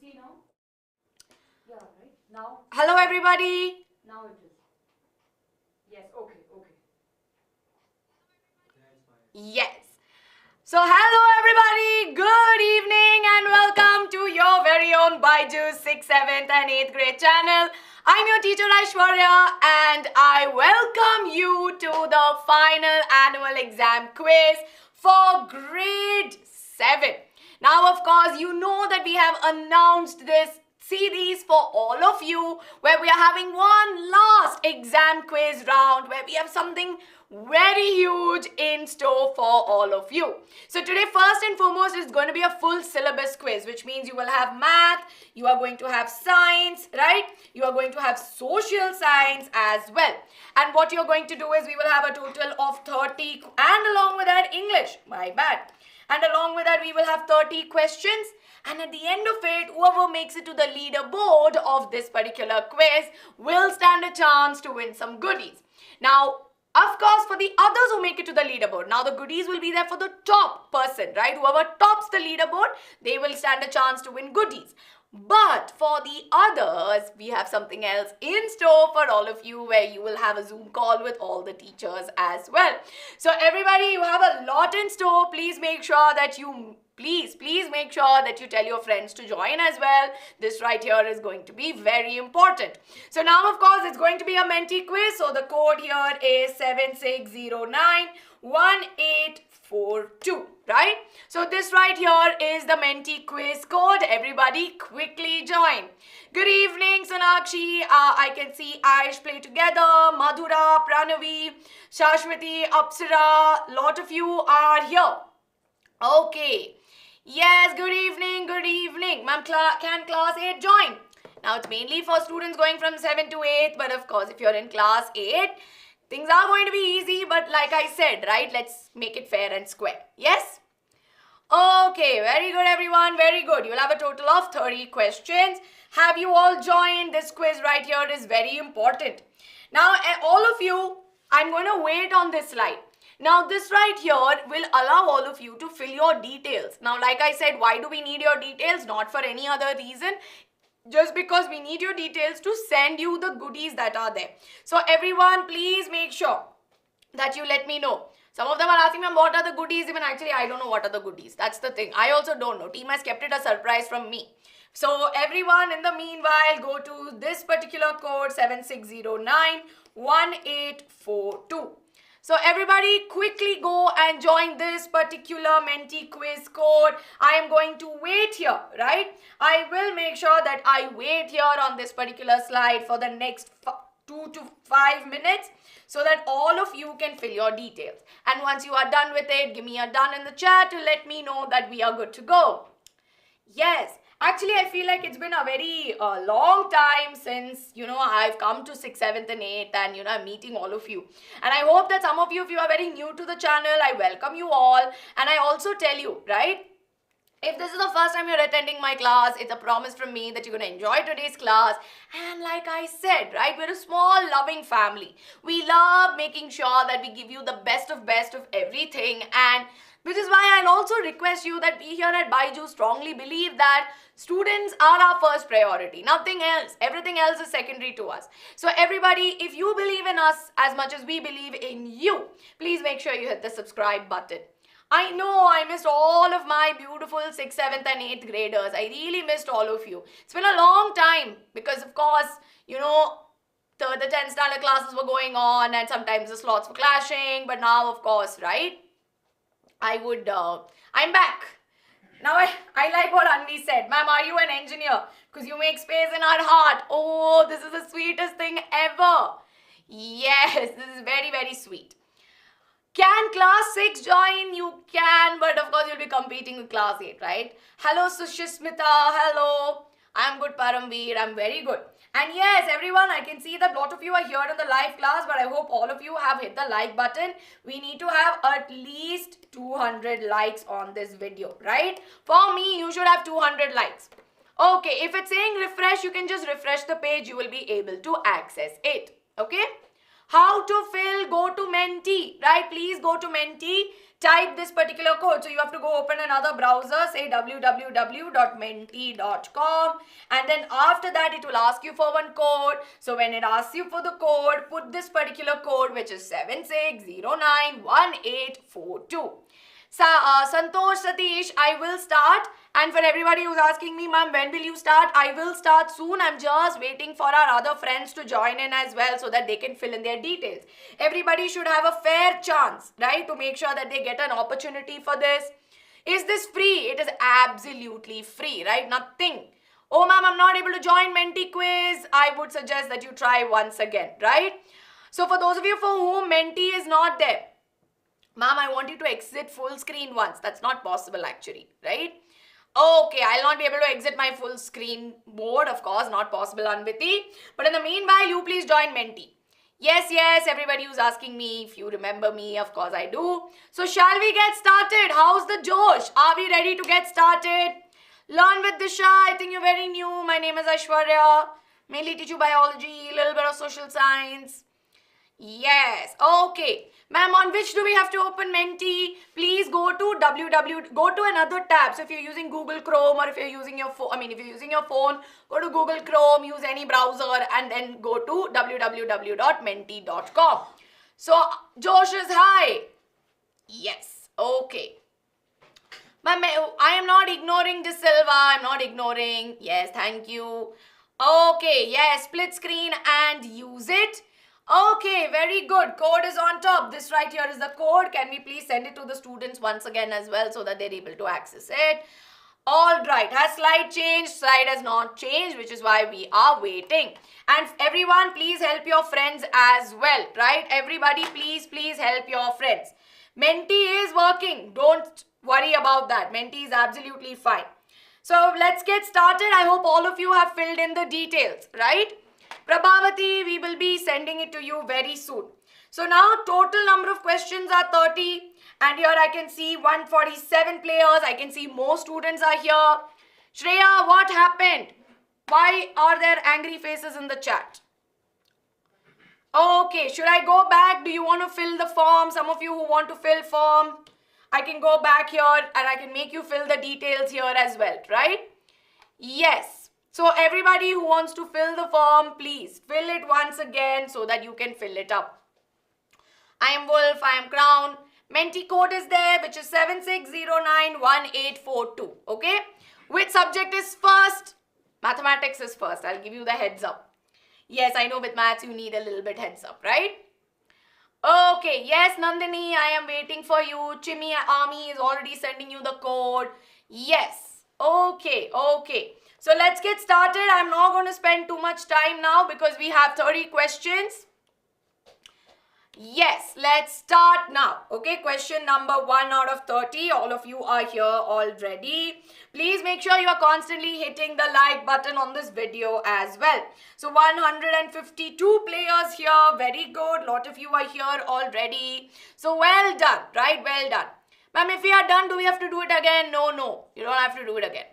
see now? Yeah, right? Now? Hello everybody. Now it is. Yes, okay. Yes. So hello everybody. Good evening and welcome to your very own BYJU'S 6th, 7th and 8th grade channel. I'm your teacher Aishwarya and I welcome you to the final annual exam quiz for grade 7. Now of course you know that we have announced this series for all of you where we are having one last exam quiz round where we have something very huge in store for all of you. So today first and foremost is going to be a full syllabus quiz, which means you will have math, you are going to have science, right? You are going to have social science as well. And what you're going to do is we will have a total of 30 and along with that English, my bad. And along with that we will have 30 questions. And at the end of it, whoever makes it to the leaderboard of this particular quiz will stand a chance to win some goodies. Now, of course, for the others who make it to the leaderboard, now the goodies will be there for the top person, right? Whoever tops the leaderboard, they will stand a chance to win goodies. But for the others, we have something else in store for all of you where you will have a Zoom call with all the teachers as well. So everybody, you have a lot in store. Please make sure that you Please make sure that you tell your friends to join as well. This right here is going to be very important. So now, of course, it's going to be a Menti quiz. So the code here is 76091842, right? So this right here is the Menti quiz code. Everybody quickly join. Good evening, Sonakshi. I can see Aish play together. Madhura, Pranavi, Shashwati, Apsara. Lot of you are here. Okay. Yes, good evening. Ma'am, can class 8 join? Now, it's mainly for students going from 7 to 8. But of course, if you're in class 8, things are going to be easy. But like I said, right, let's make it fair and square. Yes? Okay, very good, everyone. Very good. You'll have a total of 30 questions. Have you all joined? This quiz right here is very important. Now, all of you, I'm going to wait on this slide. Now, this right here will allow all of you to fill your details. Now, like I said, why do we need your details? Not for any other reason. Just because we need your details to send you the goodies that are there. So, everyone, please make sure that you let me know. Some of them are asking me, what are the goodies? Even actually, I don't know what are the goodies. That's the thing. I also don't know. Team has kept it a surprise from me. So, everyone, in the meanwhile, go to this particular code, 76091842. So everybody quickly go and join this particular Menti quiz code. I am going to wait here, right? I will make sure that I wait here on this particular slide for the next 2 to 5 minutes so that all of you can fill your details. And once you are done with it, give me a done in the chat to let me know that we are good to go. Yes. Actually, I feel like it's been a very long time since, I've come to 6th, 7th and 8th and, I'm meeting all of you. And I hope that some of you, if you are very new to the channel, I welcome you all. And I also tell you, right? If this is the first time you're attending my class, it's a promise from me that you're going to enjoy today's class. And like I said, right, we're a small loving family. We love making sure that we give you the best of everything. And which is why I'll also request you that we here at BYJU'S strongly believe that students are our first priority. Nothing else. Everything else is secondary to us. So everybody, if you believe in us as much as we believe in you, please make sure you hit the subscribe button. I know I missed all of my beautiful 6th, 7th and 8th graders. I really missed all of you. It's been a long time because of course, the 10th standard classes were going on and sometimes the slots were clashing. But now, of course, right? I'm back. Now I like what Anvi said. Ma'am, are you an engineer? Because you make space in our heart. Oh, this is the sweetest thing ever. Yes, this is very, very sweet. Can class 6 join? You can, but of course you'll be competing with class 8, right? Hello, Sushismita. Hello. I'm good, Paramveer. I'm very good. And yes, everyone, I can see that a lot of you are here in the live class, but I hope all of you have hit the like button. We need to have at least 200 likes on this video, right? For me, you should have 200 likes. Okay, if it's saying refresh, you can just refresh the page. You will be able to access it, okay? How to fill? Go to Menti, right? Please go to Menti. type this particular code. So you have to go open another browser, say www.menti.com, and then after that it will ask you for one code. So when it asks you for the code, put this particular code, which is 76091842. Santosh, Satish, I will start. And for everybody who's asking me, ma'am, when will you start? I will start soon. I'm just waiting for our other friends to join in as well so that they can fill in their details. Everybody should have a fair chance, right, to make sure that they get an opportunity for this. Is this free? It is absolutely free, right? Nothing. Oh, ma'am, I'm not able to join Menti quiz. I would suggest that you try once again, right? So for those of you for whom Menti is not there, ma'am, I want you to exit full screen once. That's not possible actually, right? Okay, I'll not be able to exit my full screen mode, of course, not possible, Anviti. But in the meanwhile, you please join Menti. Yes, everybody who's asking me, if you remember me, of course I do. So shall we get started? How's the Josh? Are we ready to get started? Learn with Disha. I think you're very new. My name is Aishwarya. Mainly teach you biology, a little bit of social science. Yes, okay. Ma'am, on which do we have to open Menti? Please go to go to another tab. So if you're using Google Chrome, or if you're using your phone, if you're using your phone, go to Google Chrome, use any browser, and then go to www.menti.com. So Josh is hi. Yes, okay. Ma'am, I am not ignoring De Silva. I'm not ignoring. Yes, thank you. Okay, yes, split screen and use it. Okay, very good. Code is on top. This right here is the code. Can we please send it to the students once again as well so that they're able to access it? All right. Has slide changed? Slide has not changed, which is why we are waiting. And everyone, please help your friends as well, right? Everybody, please help your friends. Menti is working. Don't worry about that. Menti is absolutely fine. So let's get started. I hope all of you have filled in the details, right? Prabhavati, we will be sending it to you very soon. So now total number of questions are 30, and here I can see 147 players. I can see more students are here. Shreya, what happened? Why are there angry faces in the chat? Okay, should I go back? Do you want to fill the form? Some of you who want to fill form, I can go back here and I can make you fill the details here as well, right? Yes. So everybody who wants to fill the form, please fill it once again so that you can fill it up. I am Wolf, I am Crown. Menti code is there, which is 76091842. Okay? Which subject is first? Mathematics is first. I'll give you the heads up. Yes, I know with maths you need a little bit heads up, right? Okay, yes, Nandini, I am waiting for you. Chimmy Army is already sending you the code. Yes. Okay. So let's get started. I'm not going to spend too much time now because we have 30 questions. Yes, let's start now. Okay, question number 1 out of 30. All of you are here already. Please make sure you are constantly hitting the like button on this video as well. So 152 players here. Very good. Lot of you are here already. So well done, right? Well done. Ma'am, if we are done, do we have to do it again? No. You don't have to do it again.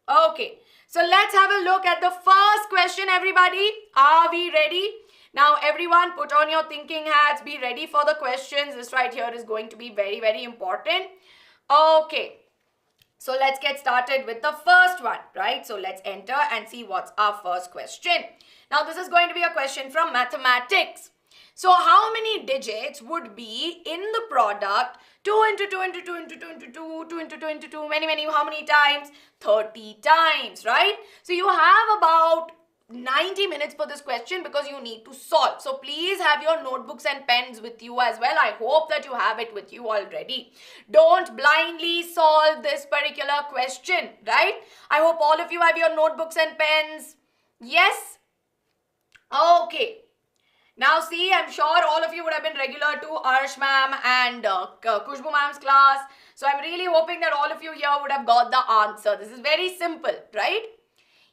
Okay. So let's have a look at the first question, everybody. Are we ready? Now, everyone, put on your thinking hats. Be ready for the questions. This right here is going to be very, very important. Okay. So let's get started with the first one, right? So let's enter and see what's our first question. Now, this is going to be a question from mathematics. So how many digits would be in the product 2 into 2 into 2 into 2 into 2, 2 into 2 into 2, many, how many times? 30 times, right? So you have about 90 minutes for this question because you need to solve. So please have your notebooks and pens with you as well. I hope that you have it with you already. Don't blindly solve this particular question, right? I hope all of you have your notebooks and pens. Yes? Okay. Now see, I'm sure all of you would have been regular to Arsh ma'am and Kushbu ma'am's class. So I'm really hoping that all of you here would have got the answer. This is very simple, right?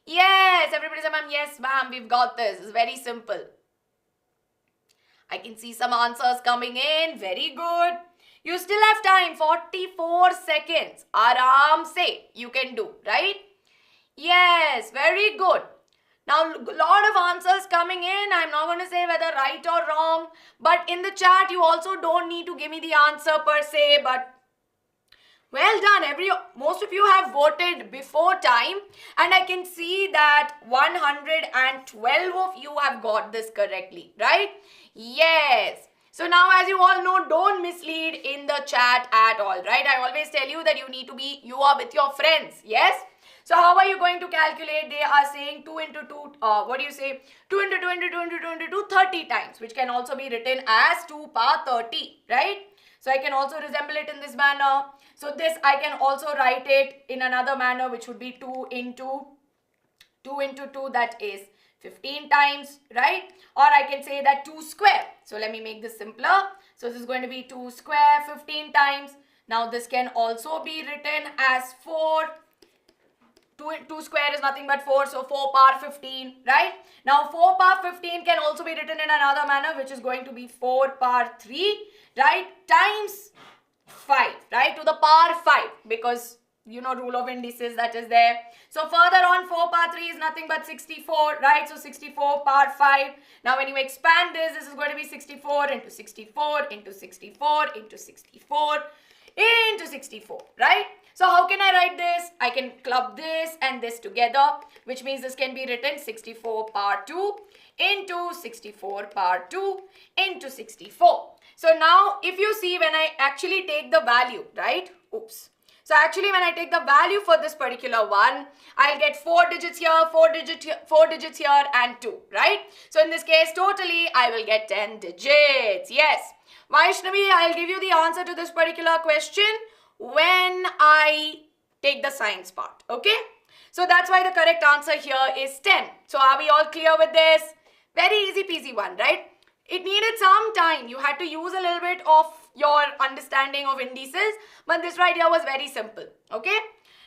Yes, everybody say, ma'am, yes ma'am, we've got this. It's very simple. I can see some answers coming in. Very good. You still have time, 44 seconds. Aram se, you can do, right? Yes, very good. Now, a lot of answers coming in. I'm not going to say whether right or wrong. But in the chat, you also don't need to give me the answer per se. But Well done. Most of you have voted before time, and I can see that 112 of you have got this correctly, right? Yes. So now, as you all know, don't mislead in the chat at all, right? I always tell you that you are with your friends, yes? So how are you going to calculate? They are saying 2 into 2, what do you say? 2 into 2 into 2 into 2 into 2, 30 times, which can also be written as 2 power 30, right? So I can also resemble it in this manner. So this I can also write it in another manner, which would be 2 into 2, that is 15 times, right? Or I can say that 2 square. So let me make this simpler. So this is going to be 2 square 15 times. Now this can also be written as 4. 2 square is nothing but 4, so 4 power 15, right? Now 4 power 15 can also be written in another manner, which is going to be 4 power 3, right? Times 5, right? To the power 5, because you know rule of indices that is there. So further on, 4 power 3 is nothing but 64, right? So 64 power 5. Now when you expand this is going to be 64 into 64 into 64 into 64 into 64, right? So how can I write this? I can club this and this together, which means this can be written 64 power 2 into 64 power 2 into 64. So now if you see, when I actually take the value, right? Oops. So actually when I take the value for this particular one, I'll get 4 digits here, 4 digits here and 2, right? So in this case, totally I will get 10 digits. Yes. Vaishnavi, I'll give you the answer to this particular question when I take the science part, okay? So that's why the correct answer here is 10. So are we all clear with this? Very easy peasy one, right? It needed some time. You had to use a little bit of your understanding of indices, but this right here was very simple, okay?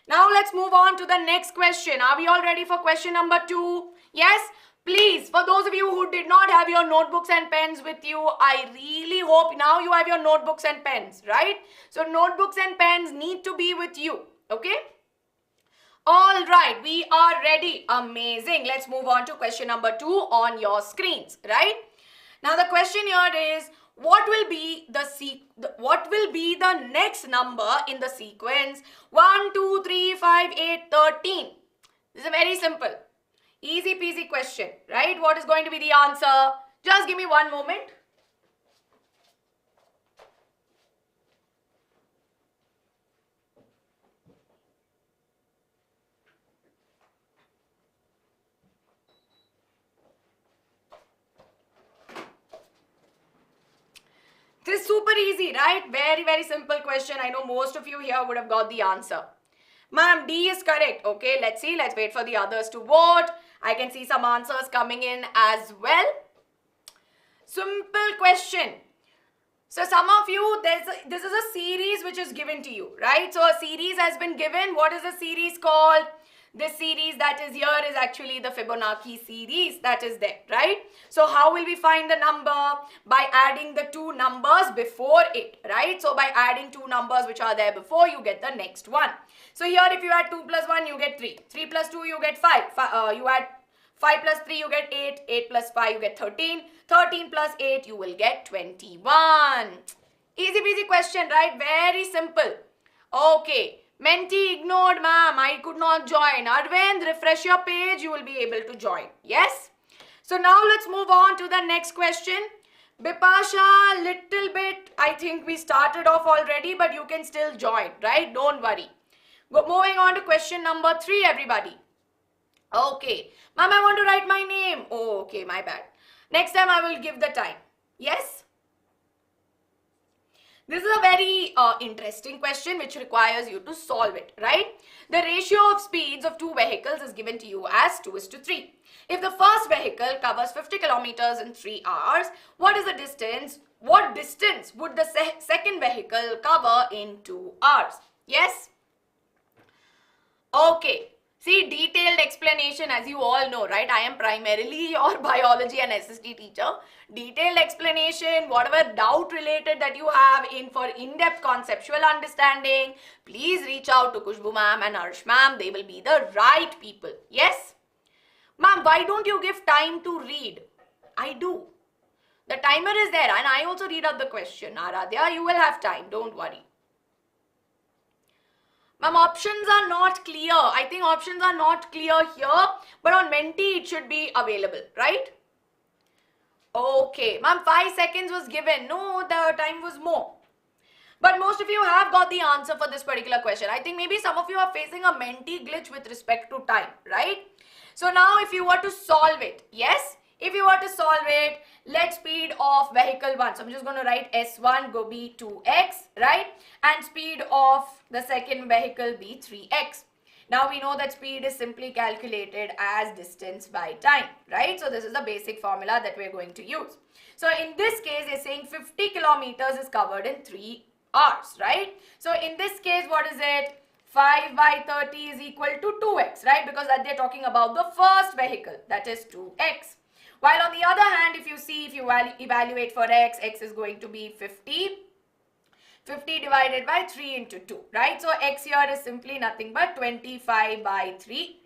Now let's move on to the next question. Are we all ready for question number 2? Yes? Please, for those of you who did not have your notebooks and pens with you, I really hope now you have your notebooks and pens, right? So notebooks and pens need to be with you, okay? All right, we are ready. Amazing. Let's move on to question number 2 on your screens, right? Now the question here is, what will be the next number in the sequence 1, 2, 3, 5, 8, 13? This is very simple. Easy peasy question, right? What is going to be the answer? Just give me one moment. This is super easy, right? Very, very simple question. I know most of you here would have got the answer. Ma'am, D is correct. Okay, let's see. Let's wait for the others to vote. I can see some answers coming in as well. Simple question. So some of you, this is a series which is given to you, right? So a series has been given. What is the series called? This series that is here is actually the Fibonacci series that is there, right? So how will we find the number? By adding the 2 numbers before it, right? So by adding 2 numbers which are there before, you get the next one. So here if you add 2 plus 1, you get 3. 3 plus 2, you get 5. You add 5 plus 3, you get 8. 8 plus 5, you get 13. 13 plus 8, you will get 21. Easy peasy question, right? Very simple. Okay. Menti ignored, ma'am. I could not join. Arvind, refresh your page. You will be able to join. Yes? So now let's move on to the next question. Bipasha, little bit. I think we started off already, but you can still join, right? Don't worry. Moving on to question number 3, everybody. Okay. Ma'am, I want to write my name. Oh, okay, my bad. Next time I will give the time. Yes? This is a very interesting question which requires you to solve it, right? The ratio of speeds of 2 vehicles is given to you as 2:3. If the first vehicle covers 50 kilometers in 3 hours, what is the distance? What distance would the second vehicle cover in 2 hours? Yes? Okay. See, detailed explanation, as you all know, right? I am primarily your biology and SST teacher. Detailed explanation, whatever doubt related that you have for in-depth conceptual understanding, please reach out to Kushbu ma'am and Arsh ma'am. They will be the right people. Yes? Ma'am, why don't you give time to read? I do. The timer is there and I also read out the question. Aradhya, you will have time. Don't worry. Ma'am, options are not clear. I think options are not clear here, but on Menti it should be available, right? Okay, ma'am, 5 seconds was given. No, the time was more. But most of you have got the answer for this particular question. I think maybe some of you are facing a Menti glitch with respect to time, right? So now if you were to solve it, yes? If you were to solve it, let speed of vehicle 1. So I'm just going to write S1 go be 2x, right? And speed of the second vehicle be 3x. Now we know that speed is simply calculated as distance by time, right? So this is the basic formula that we're going to use. So in this case, they're saying 50 kilometers is covered in 3 hours, right? So in this case, what is it? 5 by 30 is equal to 2x, right? Because that they're talking about the first vehicle, that is 2x. While on the other hand, if you see, if you evaluate for x, x is going to be 50. 50 divided by 3 into 2, right? So x here is simply nothing but 25 by 3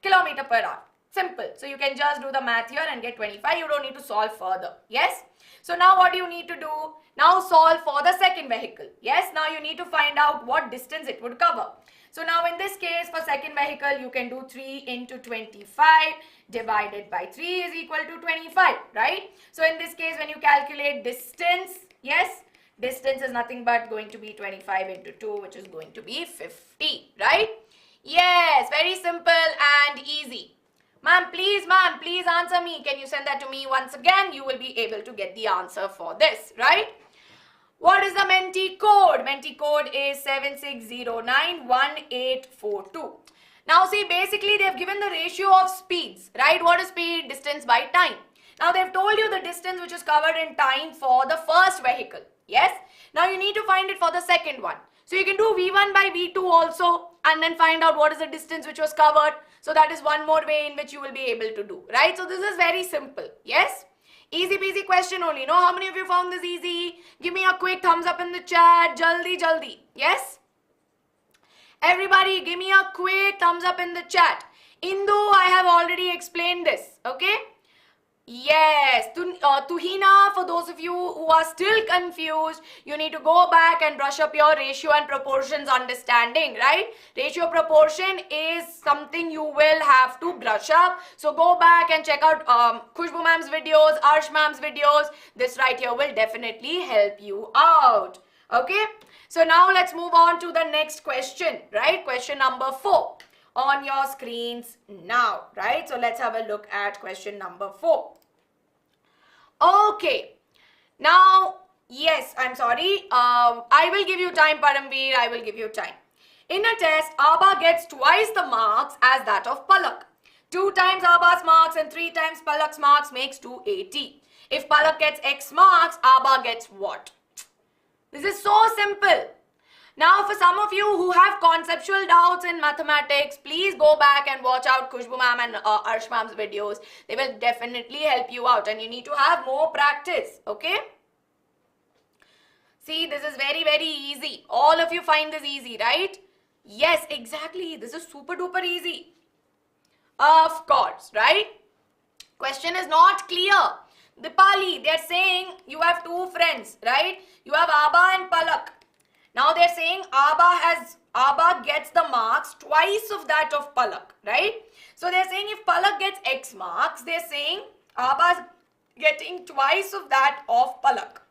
kilometer per hour. Simple. So you can just do the math here and get 25. You don't need to solve further. Yes? So now what do you need to do? Now solve for the second vehicle. Yes? Now you need to find out what distance it would cover. So now in this case, for second vehicle, you can do 3 into 25 divided by 3 is equal to 25, right? So in this case, when you calculate distance, yes, distance is nothing but going to be 25 into 2, which is going to be 50, right? Yes, very simple and easy. Ma'am, please answer me. Can you send that to me once again? You will be able to get the answer for this, right? What is the Menti code? Menti code is 76091842. Now see, basically they have given the ratio of speeds, right? What is speed? Distance by time. Now they have told you the distance which is covered in time for the first vehicle. Yes? Now you need to find it for the second one. So you can do V1 by V2 also and then find out what is the distance which was covered. So that is one more way in which you will be able to do, right? So this is very simple. Yes? Easy peasy question only. No, how many of you found this easy? Give me a quick thumbs up in the chat. Jaldi. Yes? Everybody, give me a quick thumbs up in the chat. Indu, I have already explained this. Okay? Yes. Tuhina, for those of you who are still confused, you need to go back and brush up your ratio and proportions understanding, right? Ratio proportion is something you will have to brush up. So go back and check out Khushbu ma'am's videos, Arsh ma'am's videos. This right here will definitely help you out. Okay? So now let's move on to the next question, right? Question number 4 on your screens now, right? So let's have a look at question number 4. Okay, now, yes, I'm sorry. I will give you time, Paramveer. I will give you time. In a test, Aba gets twice the marks as that of Palak. 2 times Aba's marks and 3 times Palak's marks makes 280. If Palak gets X marks, Aba gets what? This is so simple. Now, for some of you who have conceptual doubts in mathematics, please go back and watch out Khushbu ma'am and Arsh ma'am's videos. They will definitely help you out and you need to have more practice, okay? See, this is very, very easy. All of you find this easy, right? Yes, exactly. This is super duper easy. Of course, right? Question is not clear. Dipali, they are saying you have 2 friends, right? You have Aba and Palak. Now they're saying Aba gets the marks twice of that of Palak, right? So they're saying if Palak gets X marks, they're saying Aba's getting twice of that of Palak.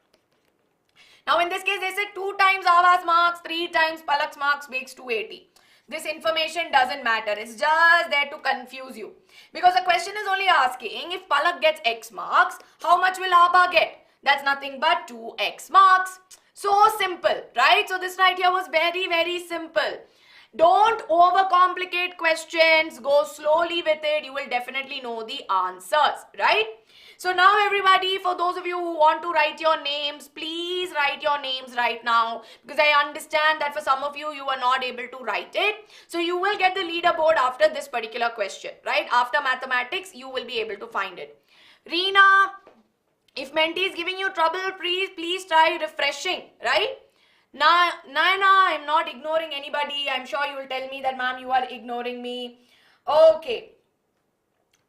Now in this case, they said 2 times Aba's marks, 3 times Palak's marks makes 280. This information doesn't matter. It's just there to confuse you. Because the question is only asking if Palak gets X marks, how much will Aba get? That's nothing but 2X marks. So simple, right? So this right here was very, very simple. Don't overcomplicate questions. Go slowly with it. You will definitely know the answers, right? So now everybody, for those of you who want to write your names, please write your names right now. Because I understand that for some of you, you are not able to write it. So you will get the leaderboard after this particular question, right? After mathematics, you will be able to find it. Reena, if Menti is giving you trouble, please try refreshing, right? Naina, I'm not ignoring anybody. I'm sure you will tell me that, ma'am, you are ignoring me. Okay.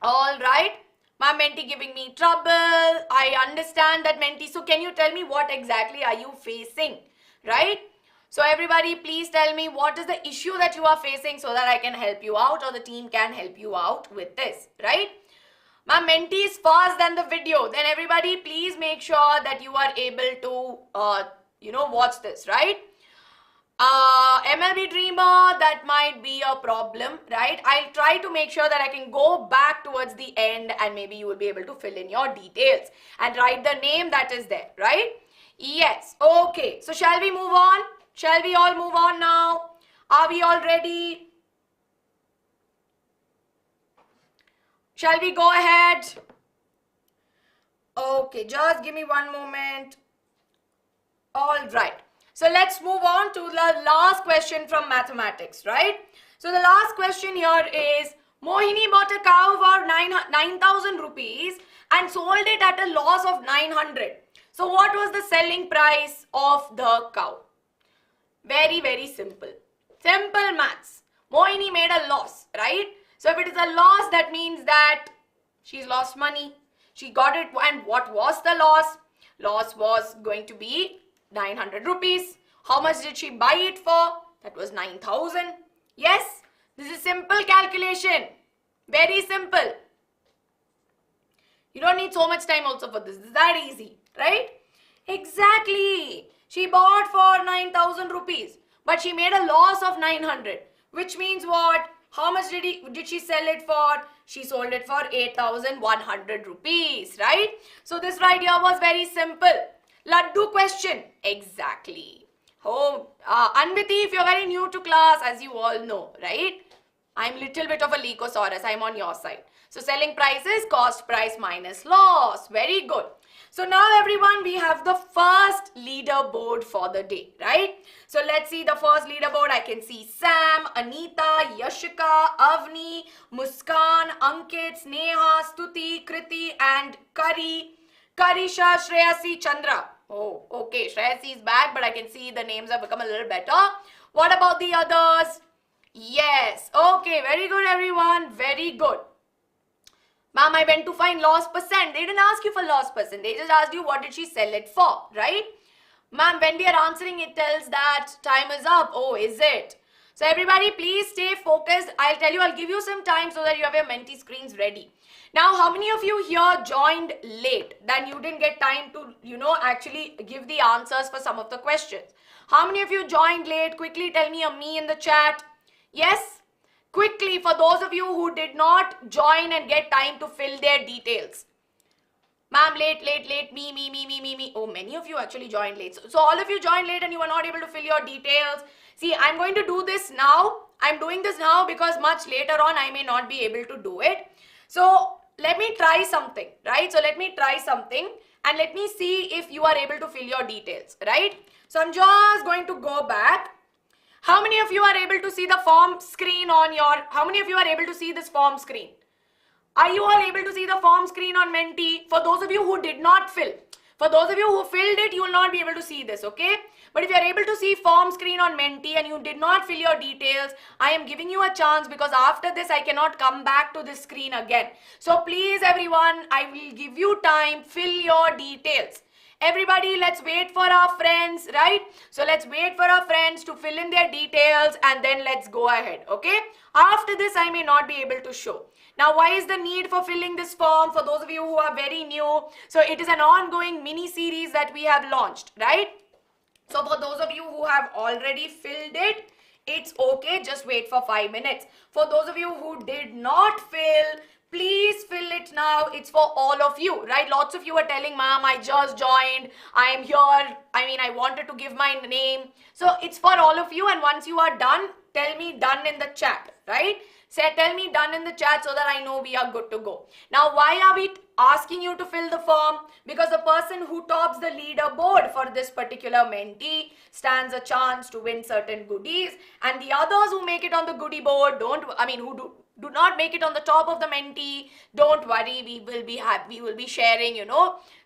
All right. Ma'am, Menti giving me trouble. I understand that, Menti. So can you tell me what exactly are you facing, right? So everybody, please tell me what is the issue that you are facing so that I can help you out or the team can help you out with this, right? My mentee is faster than the video. Then everybody, please make sure that you are able to, watch this, right? MLB Dreamer, that might be a problem, right? I'll try to make sure that I can go back towards the end and maybe you will be able to fill in your details and write the name that is there, right? Yes, okay. So shall we move on? Shall we all move on now? Are we all ready? Shall we go ahead? Okay, just give me one moment. All right. So let's move on to the last question from mathematics, right? So the last question here is, Mohini bought a cow for 9,000 rupees and sold it at a loss of 900. So what was the selling price of the cow? Very, very simple. Simple maths. Mohini made a loss, right? So if it is a loss, that means that she's lost money. She got it, and what was the loss? Loss was going to be 900 rupees. How much did she buy it for? That was 9,000. Yes, this is simple calculation. Very simple. You don't need so much time also for this. This is that easy, right? Exactly. She bought for 9,000 rupees, but she made a loss of 900, which means what? How much did she sell it for? She sold it for 8,100 rupees, right? So this right here was very simple. Laddu question. Exactly. Oh, Anviti, if you're very new to class, as you all know, right? I'm little bit of a Lycosaurus. I'm on your side. So selling price is cost price minus loss. Very good. So now everyone, we have the first leaderboard for the day, right? So let's see the first leaderboard. I can see Sam, Anita, Yashika, Avni, Muskan, Ankit, Sneha, Stuti, Kriti and Karisha, Shreyasi, Chandra. Oh, okay. Shreyasi is back, but I can see the names have become a little better. What about the others? Yes. Okay. Very good, everyone. Very good. Ma'am, I went to find loss percent. They didn't ask you for loss percent. They just asked you what did she sell it for, right? Ma'am, when we are answering, it tells that time is up. Oh, is it? So everybody, please stay focused. I'll tell you, I'll give you some time so that you have your Menti screens ready. Now, how many of you here joined late? Then you didn't get time to, actually give the answers for some of the questions. How many of you joined late? Quickly tell me a me in the chat. Yes? Quickly, for those of you who did not join and get time to fill their details. Ma'am, late, me. Oh, many of you actually joined late. So all of you joined late and you were not able to fill your details. See, I'm going to do this now. I'm doing this now because much later on I may not be able to do it. So let me try something, right? So let me try something and let me see if you are able to fill your details, right? So I'm just going to go back. How many of you are able to see the form screen on your, how many of you are able to see this form screen? Are you all able to see the form screen on Menti? For those of you who did not fill, for those of you who filled it, you will not be able to see this, okay? But if you are able to see form screen on Menti and you did not fill your details, I am giving you a chance because after this, I cannot come back to this screen again. So please everyone, I will give you time, fill your details. Everybody, let's wait for our friends, right? So let's wait for our friends to fill in their details and then let's go ahead, okay? After this, I may not be able to show. Now, why is the need for filling this form? For those of you who are very new, so it is an ongoing mini series that we have launched, right? So for those of you who have already filled it, it's okay, just wait for 5 minutes. For those of you who did not fill, please fill it now. It's for all of you, right? Lots of you are telling, ma'am, I just joined. I am here. I wanted to give my name. So it's for all of you. And once you are done, tell me done in the chat, right? Say, tell me done in the chat so that I know we are good to go. Now, why are we asking you to fill the form? Because the person who tops the leaderboard for this particular Menti stands a chance to win certain goodies. And the others who make it on the goodie board who do not make it on the top of the Menti, don't worry, we will be happy, we will be sharing,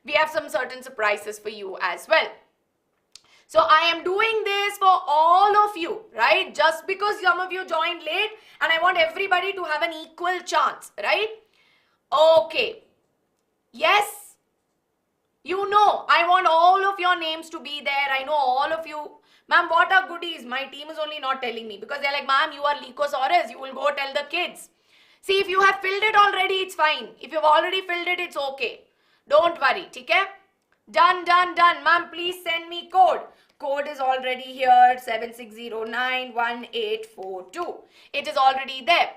we have some certain surprises for you as well. So I am doing this for all of you, right? Just because some of you joined late and I want everybody to have an equal chance, right? Okay. Yes. I want all of your names to be there. I know all of you Ma'am, what are goodies? My team is only not telling me because they're like, ma'am, you are Lycosaurus. You will go tell the kids. See, if you have filled it already, it's fine. If you've already filled it, it's okay. Don't worry, okay? Done, done, done. Ma'am, please send me code. Code is already here, 76091842. It is already there.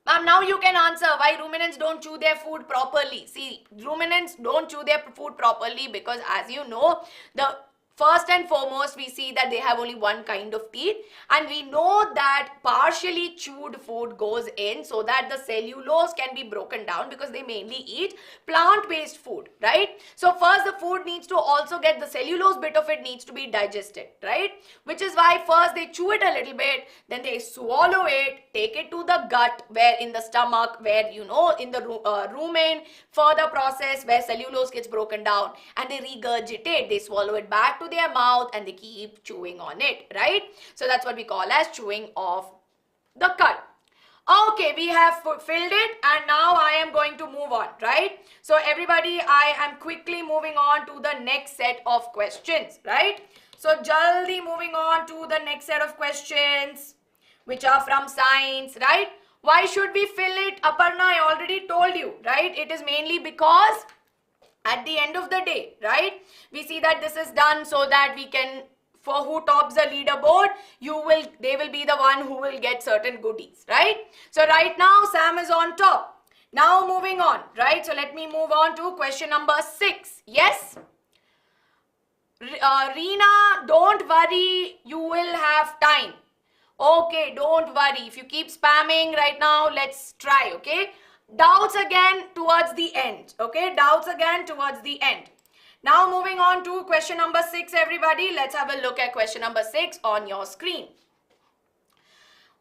Ma'am, now you can answer why ruminants don't chew their food properly. See, ruminants don't chew their food properly because, as you know, the first and foremost, we see that they have only one kind of teeth, and we know that partially chewed food goes in so that the cellulose can be broken down because they mainly eat plant-based food, right? So first the food needs to also get the cellulose bit of it needs to be digested, right? Which is why first they chew it a little bit, then they swallow it, take it to the gut, where in the stomach, where you know in the rumen, further process where cellulose gets broken down, and they regurgitate, they swallow it back to their mouth and they keep chewing on it, right? So that's what we call as chewing of the cud. Okay, we have filled it and now I am going to move on, right? So everybody, I am quickly moving on to the next set of questions, right? So jaldi moving on to the next set of questions which are from science, right? Why should we fill it? Aparna, I already told you, right? It is mainly because at the end of the day, right, we see that this is done so that we can, for who tops the leaderboard, they will be the one who will get certain goodies, right? So right now, Sam is on top. Now moving on, right? So let me move on to question number 6. Yes? Reena, don't worry, you will have time. Okay, don't worry. If you keep spamming right now, let's try, okay? Doubts again towards the end, okay? Doubts again towards the end. Now moving on to question number 6, everybody. Let's have a look at question number 6 on your screen.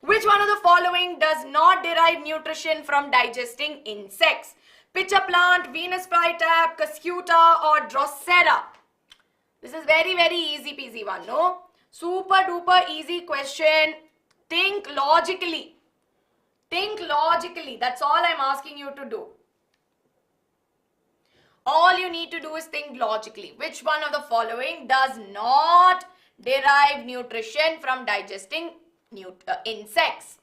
Which one of the following does not derive nutrition from digesting insects? Pitcher plant, Venus flytrap, Cuscuta or Drosera? This is very, very easy peasy one, no? Super duper easy question. Think logically. Think logically. That's all I'm asking you to do. All you need to do is think logically. Which one of the following does not derive nutrition from digesting insects?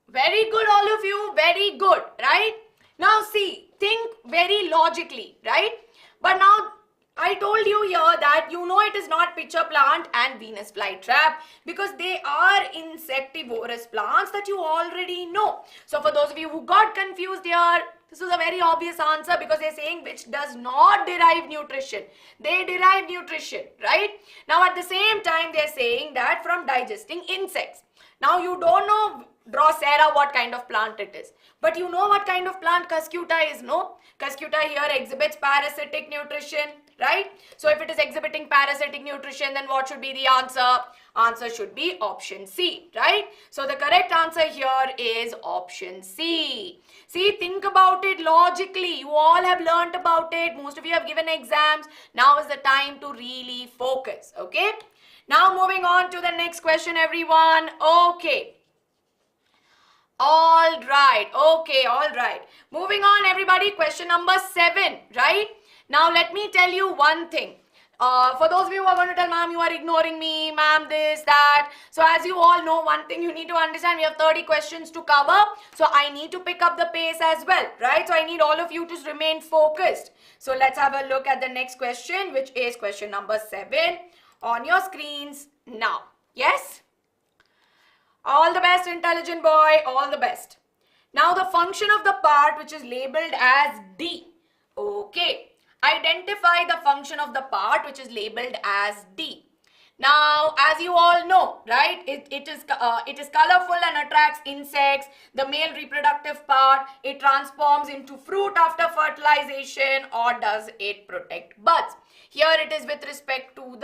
Very good, all of you. Very good, right? Now see, think very logically, right? But now I told you here that you know it is not pitcher plant and Venus flytrap because they are insectivorous plants that you already know. So for those of you who got confused here, this is a very obvious answer because they're saying which does not derive nutrition. They derive nutrition, right? Now at the same time they're saying that from digesting insects. Now you don't know Drosera what kind of plant it is. But you know what kind of plant Cuscuta is, no? Cuscuta here exhibits parasitic nutrition, right? So if it is exhibiting parasitic nutrition, then what should be the answer? Answer should be option C, right? So the correct answer here is option C. See, think about it logically. You all have learnt about it. Most of you have given exams. Now is the time to really focus, okay? Now moving on to the next question, everyone. Okay. All right. Okay, all right. Moving on, everybody. Question number 7, right? Now, let me tell you one thing. For those of you who are going to tell, ma'am, you are ignoring me, ma'am, this, that. So, as you all know, one thing you need to understand, we have 30 questions to cover. So, I need to pick up the pace as well, right? So, I need all of you to remain focused. So, let's have a look at the next question, which is question number 7 on your screens now. Yes? All the best, intelligent boy, all the best. Now, the function of the part which is labeled as D. Okay. Identify the function of the part which is labeled as D. Now, as you all know, right, it is colorful and attracts insects. The male reproductive part, it transforms into fruit after fertilization, or does it protect buds? Here it is with respect to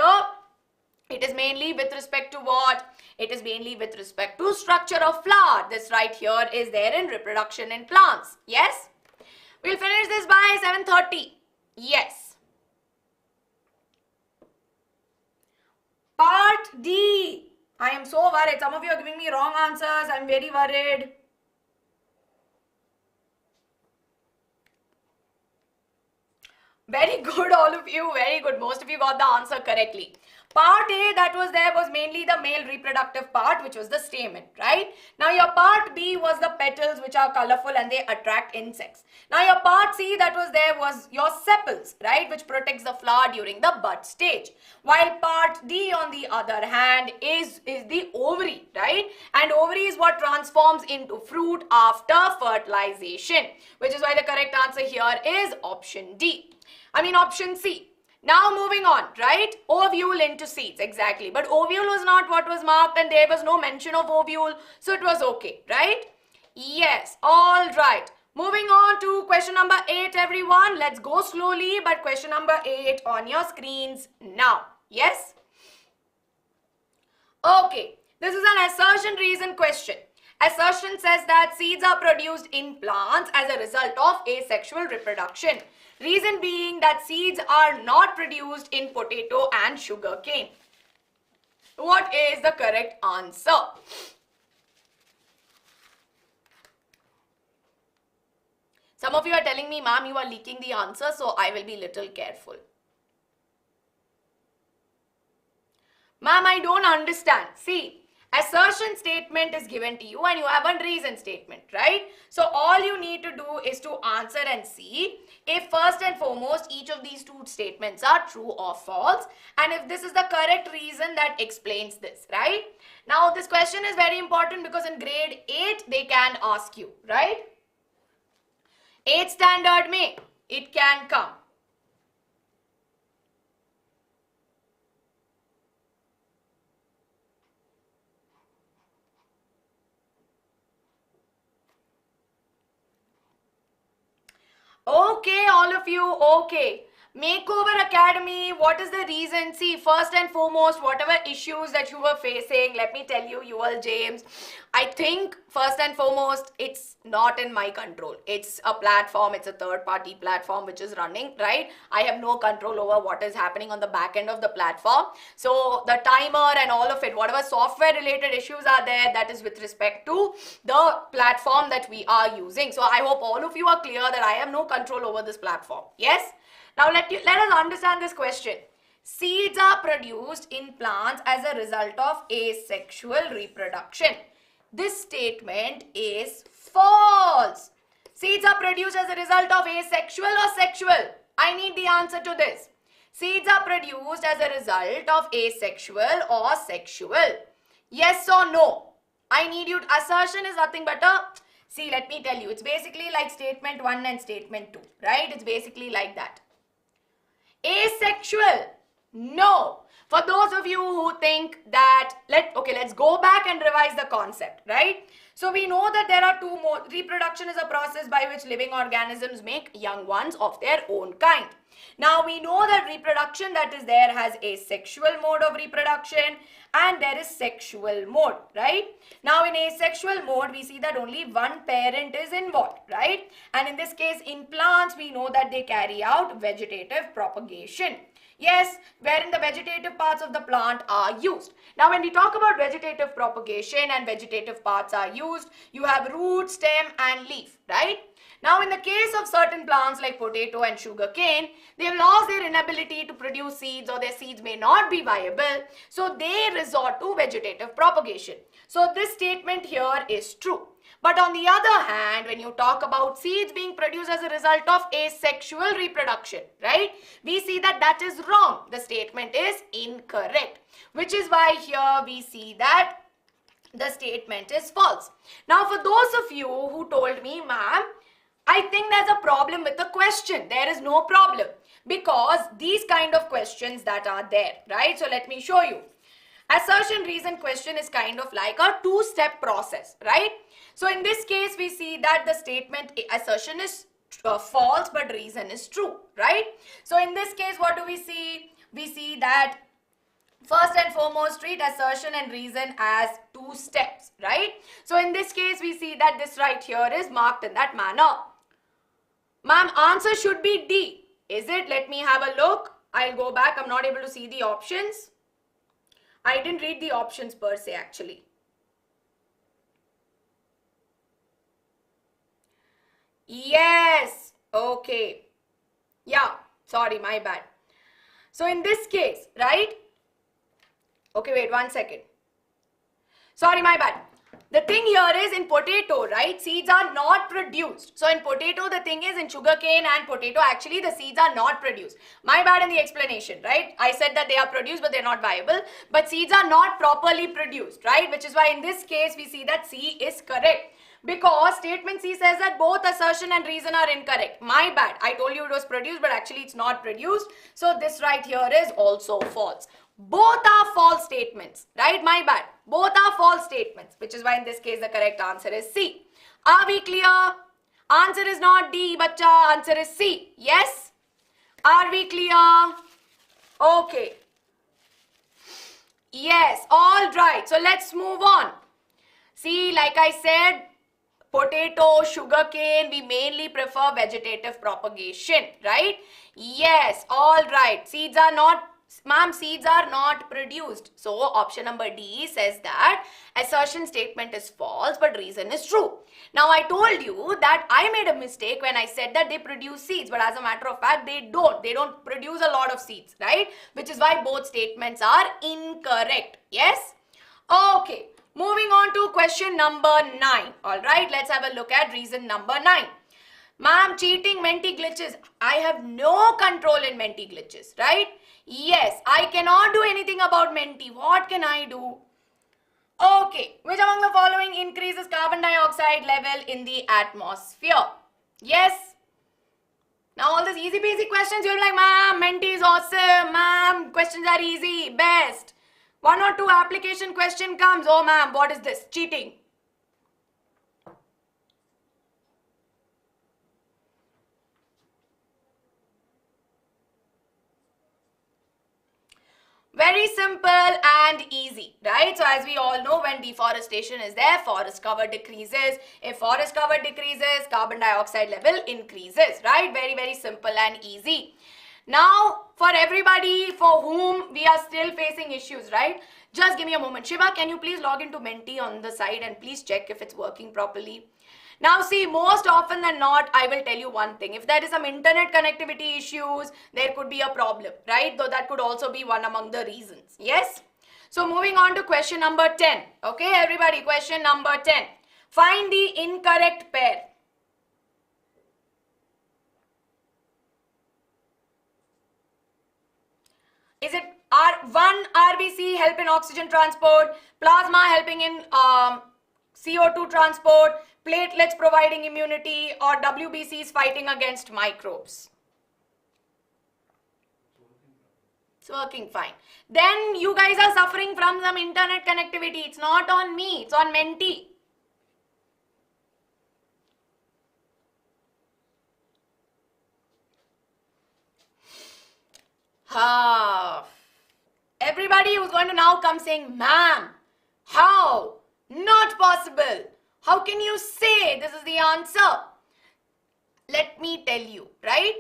it is mainly with respect to what? It is mainly with respect to structure of flower. This right here is there in reproduction in plants. Yes? We'll finish this by 7:30. Yes. Part D. I am so worried. Some of you are giving me wrong answers. I'm very worried. Very good, all of you. Very good. Most of you got the answer correctly. Part A that was there was mainly the male reproductive part, which was the stamen, right? Now your part B was the petals, which are colorful and they attract insects. Now your part C that was there was your sepals, right, which protects the flower during the bud stage. While part D on the other hand is the ovary, right? And ovary is what transforms into fruit after fertilization, which is why the correct answer here is option C. Now moving on, right? Ovule into seeds, exactly. But ovule was not what was marked and there was no mention of ovule, so it was okay, right? Yes, all right. Moving on to question number 8, everyone. Let's go slowly, but question number 8 on your screens now. Yes? Okay, this is an assertion reason question. Assertion says that seeds are produced in plants as a result of asexual reproduction. Reason being that seeds are not produced in potato and sugarcane. What is the correct answer? Some of you are telling me, ma'am, you are leaking the answer, so I will be little careful. Ma'am, I don't understand. See, assertion statement is given to you and you have a reason statement, right? So all you need to do is to answer and see if first and foremost each of these two statements are true or false, and if this is the correct reason that explains this, right? Now this question is very important because in grade 8 they can ask you, right? 8th standard mein it can come. Okay, all of you, okay. Makeover Academy, what is the reason? See, first and foremost, whatever issues that you were facing, let me tell you, James, I think first and foremost, it's not in my control. It's a platform, it's a third-party platform which is running, right? I have no control over what is happening on the back end of the platform. So the timer and all of it, whatever software-related issues are there, that is with respect to the platform that we are using. So I hope all of you are clear that I have no control over this platform. Yes? Now let us understand this question. Seeds are produced in plants as a result of asexual reproduction. This statement is false. Seeds are produced as a result of asexual or sexual? I need the answer to this. Seeds are produced as a result of asexual or sexual? Yes or no? I need you. Assertion is nothing but a... See, let me tell you. It's basically like statement 1 and statement 2, right? It's basically like that. Asexual? No. For those of you who think that, let's go back and revise the concept, right? So we know that there are two more. Reproduction is a process by which living organisms make young ones of their own kind. Now we know that reproduction that is there has asexual mode of reproduction and there is sexual mode, right? Now in asexual mode we see that only one parent is involved, right? And in this case in plants we know that they carry out vegetative propagation. Yes, wherein the vegetative parts of the plant are used. Now when we talk about vegetative propagation and vegetative parts are used, you have root, stem and leaf, right? Now in the case of certain plants like potato and sugarcane, they have lost their inability to produce seeds or their seeds may not be viable. So they resort to vegetative propagation. So this statement here is true. But on the other hand, when you talk about seeds being produced as a result of asexual reproduction, right? We see that that is wrong. The statement is incorrect. Which is why here we see that the statement is false. Now for those of you who told me, ma'am, I think there's a problem with the question. There is no problem because these kind of questions that are there, right? So let me show you. Assertion reason question is kind of like a two-step process, right? So in this case, we see that the statement assertion is false, but reason is true, right? So in this case, what do we see? We see that first and foremost, treat assertion and reason as two steps, right? So in this case, we see that this right here is marked in that manner. Ma'am, answer should be D. Is it? Let me have a look. I'll go back. I'm not able to see the options. I didn't read the options per se actually. Yes. Okay. Yeah. Sorry, my bad. So in this case, right? Okay, wait 1 second. Sorry, my bad. The thing here is in potato, right? Seeds are not produced. So in potato, the thing is in sugarcane and potato, actually the seeds are not produced. My bad in the explanation, right? I said that they are produced, but they're not viable. But seeds are not properly produced, right? Which is why in this case, we see that C is correct. Because statement C says that both assertion and reason are incorrect. My bad. I told you it was produced, but actually it's not produced. So this right here is also false. Both are false statements, right? My bad. Both are false statements, which is why in this case the correct answer is C. Are we clear? Answer is not D, bacha. Answer is C. Yes? Are we clear? Okay. Yes, all right. So let's move on. See, like I said, potato, sugarcane, we mainly prefer vegetative propagation, right? Yes, all right. Seeds are not, ma'am, seeds are not produced. So option number D says that assertion statement is false, but reason is true. Now I told you that I made a mistake when I said that they produce seeds, but as a matter of fact, they don't. They don't produce a lot of seeds, right? Which is why both statements are incorrect. Yes? Okay. Moving on to question number 9. Alright, let's have a look at reason number 9. Ma'am, cheating, Menti glitches. I have no control in Menti glitches, right? Yes, I cannot do anything about Menti. What can I do? Okay, which among the following increases carbon dioxide level in the atmosphere? Yes. Now all these easy peasy questions, you're like, ma'am, Menti is awesome. Ma'am, questions are easy, best. 1 or 2 application question comes. Oh ma'am, what is this? Cheating. Very simple and easy, right? So as we all know, when deforestation is there, forest cover decreases. If forest cover decreases, carbon dioxide level increases, right? Very, very simple and easy. Now, for everybody for whom we are still facing issues, right? Just give me a moment. Shiva, can you please log into Menti on the side and please check if it's working properly? Now see, most often than not, I will tell you one thing. If there is some internet connectivity issues, there could be a problem, right? Though that could also be one among the reasons. Yes? So moving on to question number 10. Okay, everybody, question number 10. Find the incorrect pair. Is it one RBC help in oxygen transport, plasma helping in CO2 transport, platelets providing immunity, or WBCs fighting against microbes? It's working fine. Then you guys are suffering from some internet connectivity. It's not on me, it's on Menti. Everybody who's going to now come saying, ma'am, how? Not possible. How can you say this is the answer? Let me tell you, right?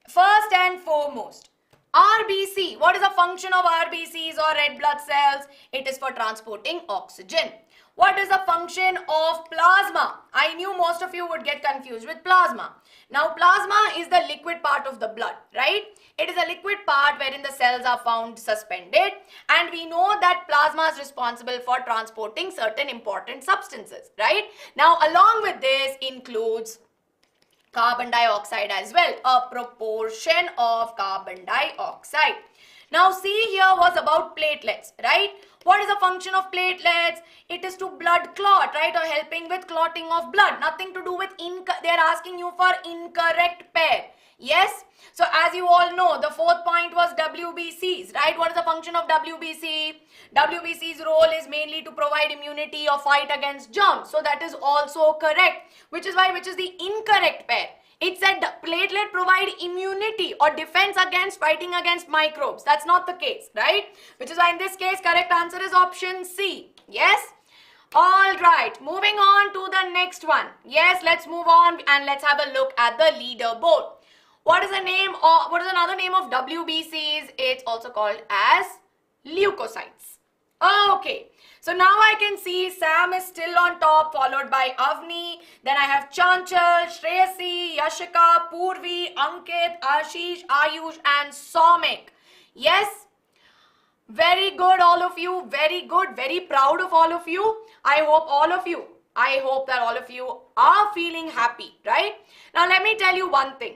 First and foremost, RBC. What is the function of RBCs or red blood cells? It is for transporting oxygen. What is the function of plasma? I knew most of you would get confused with plasma. Now, plasma is the liquid part of the blood, right? It is a liquid part wherein the cells are found suspended, and we know that plasma is responsible for transporting certain important substances, right? Now, along with this includes carbon dioxide as well, a proportion of carbon dioxide. Now, see here was about platelets, right? What is the function of platelets? It is to blood clot, right? Or helping with clotting of blood. Nothing to do with, they are asking you for incorrect pair. Yes? So, as you all know, the fourth point was WBCs, right? What is the function of WBC? WBC's role is mainly to provide immunity or fight against germs. So, that is also correct. Which is the incorrect pair. It said platelet provide immunity or defense against fighting against microbes. That's not the case, right? Which is why in this case, correct answer is option C. Yes? Alright, moving on to the next one. Yes, let's move on and let's have a look at the leaderboard. What is another name of WBCs? It's also called as leukocytes. Okay, so now I can see Sam is still on top, followed by Avni. Then I have Chanchal, Shreyasi, Yashika, Purvi, Ankit, Ashish, Ayush and Somik. Yes, very good all of you, very good, very proud of all of you. I hope that all of you are feeling happy, right? Now let me tell you one thing.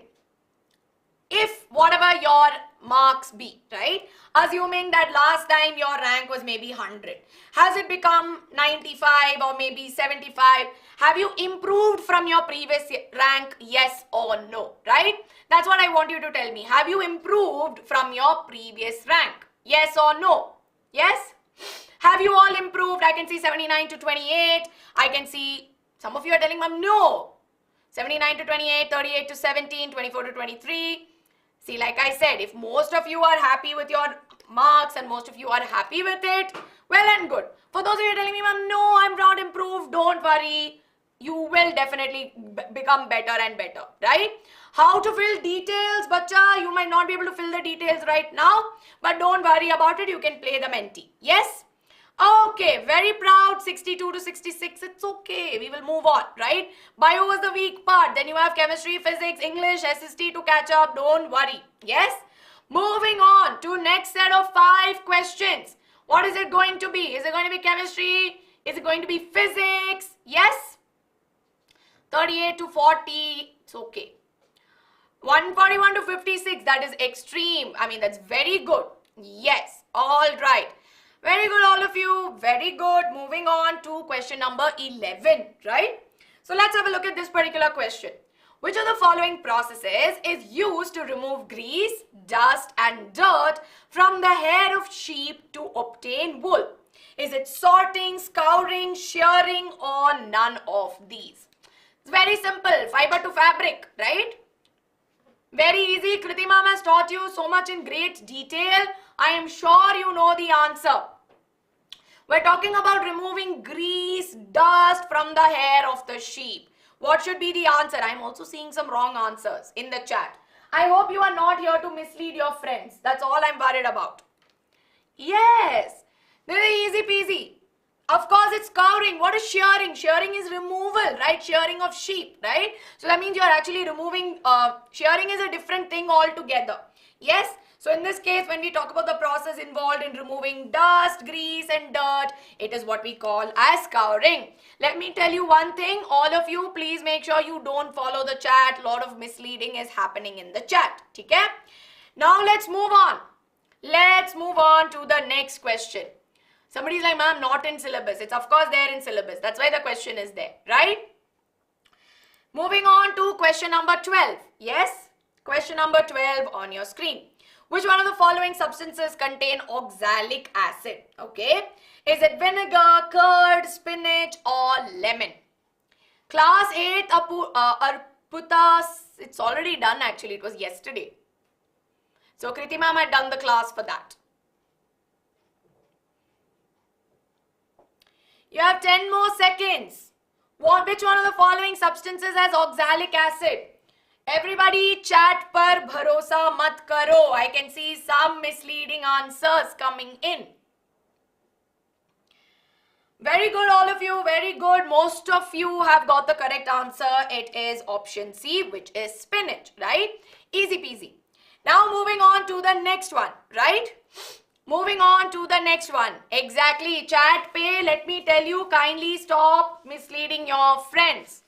If whatever your marks be, right, assuming that last time your rank was maybe 100, has it become 95 or maybe 75? Have you improved from your previous rank, yes or no, right? That's what I want you to tell me. Have you improved from your previous rank, yes or no? Yes? Have you all improved? I can see 79 to 28. I can see some of you are telling me no. 79 to 28, 38 to 17, 24 to 23. See, like I said, if most of you are happy with your marks and most of you are happy with it, well and good. For those of you telling me, ma'am, no, I'm not improved, don't worry. You will definitely become better and better, right? How to fill details, bacha, you might not be able to fill the details right now, but don't worry about it, you can play the Menti. Yes? Okay, very proud, 62 to 66, it's okay, we will move on, right? Bio was the weak part, then you have chemistry, physics, English, SST to catch up, don't worry, yes? Moving on to next set of 5 questions. What is it going to be? Is it going to be chemistry? Is it going to be physics? Yes? 38 to 40, it's okay. 141 to 56, that is extreme, I mean that's very good, yes, all right. Very good all of you, very good. Moving on to question number 11, right? So let's have a look at this particular question. Which of the following processes is used to remove grease, dust and dirt from the hair of sheep to obtain wool? Is it sorting, scouring, shearing or none of these? It's very simple, fiber to fabric, right? Very easy. Kriti ma'am has taught you so much in great detail. I am sure you know the answer. We're talking about removing grease, dust from the hair of the sheep. What should be the answer? I'm also seeing some wrong answers in the chat. I hope you are not here to mislead your friends. That's all I'm worried about. Yes, this is easy peasy. Of course, it's scouring. What is shearing? Shearing is removal, right? Shearing of sheep, right? So that means you're actually removing, shearing is a different thing altogether. Yes? So in this case, when we talk about the process involved in removing dust, grease and dirt, it is what we call as scouring. Let me tell you one thing. All of you, please make sure you don't follow the chat. A lot of misleading is happening in the chat. Okay? Now let's move on. Let's move on to the next question. Somebody's like, ma'am, not in syllabus. It's of course there in syllabus. That's why the question is there, right? Moving on to question number 12. Yes? Question number 12 on your screen. Which one of the following substances contain oxalic acid? Okay. Is it vinegar, curd, spinach or lemon? Class 8 Arputa, it's already done actually. It was yesterday. So Kriti ma'am had done the class for that. You have 10 more seconds. Which one of the following substances has oxalic acid? Everybody chat par bharosa mat karo. I can see some misleading answers coming in. Very good all of you, very good. Most of you have got the correct answer. It is option C, which is spinach, right? Easy peasy. Now moving on to the next one, right? Moving on to the next one. Exactly. Chat pay, let me tell you, kindly stop misleading your friends.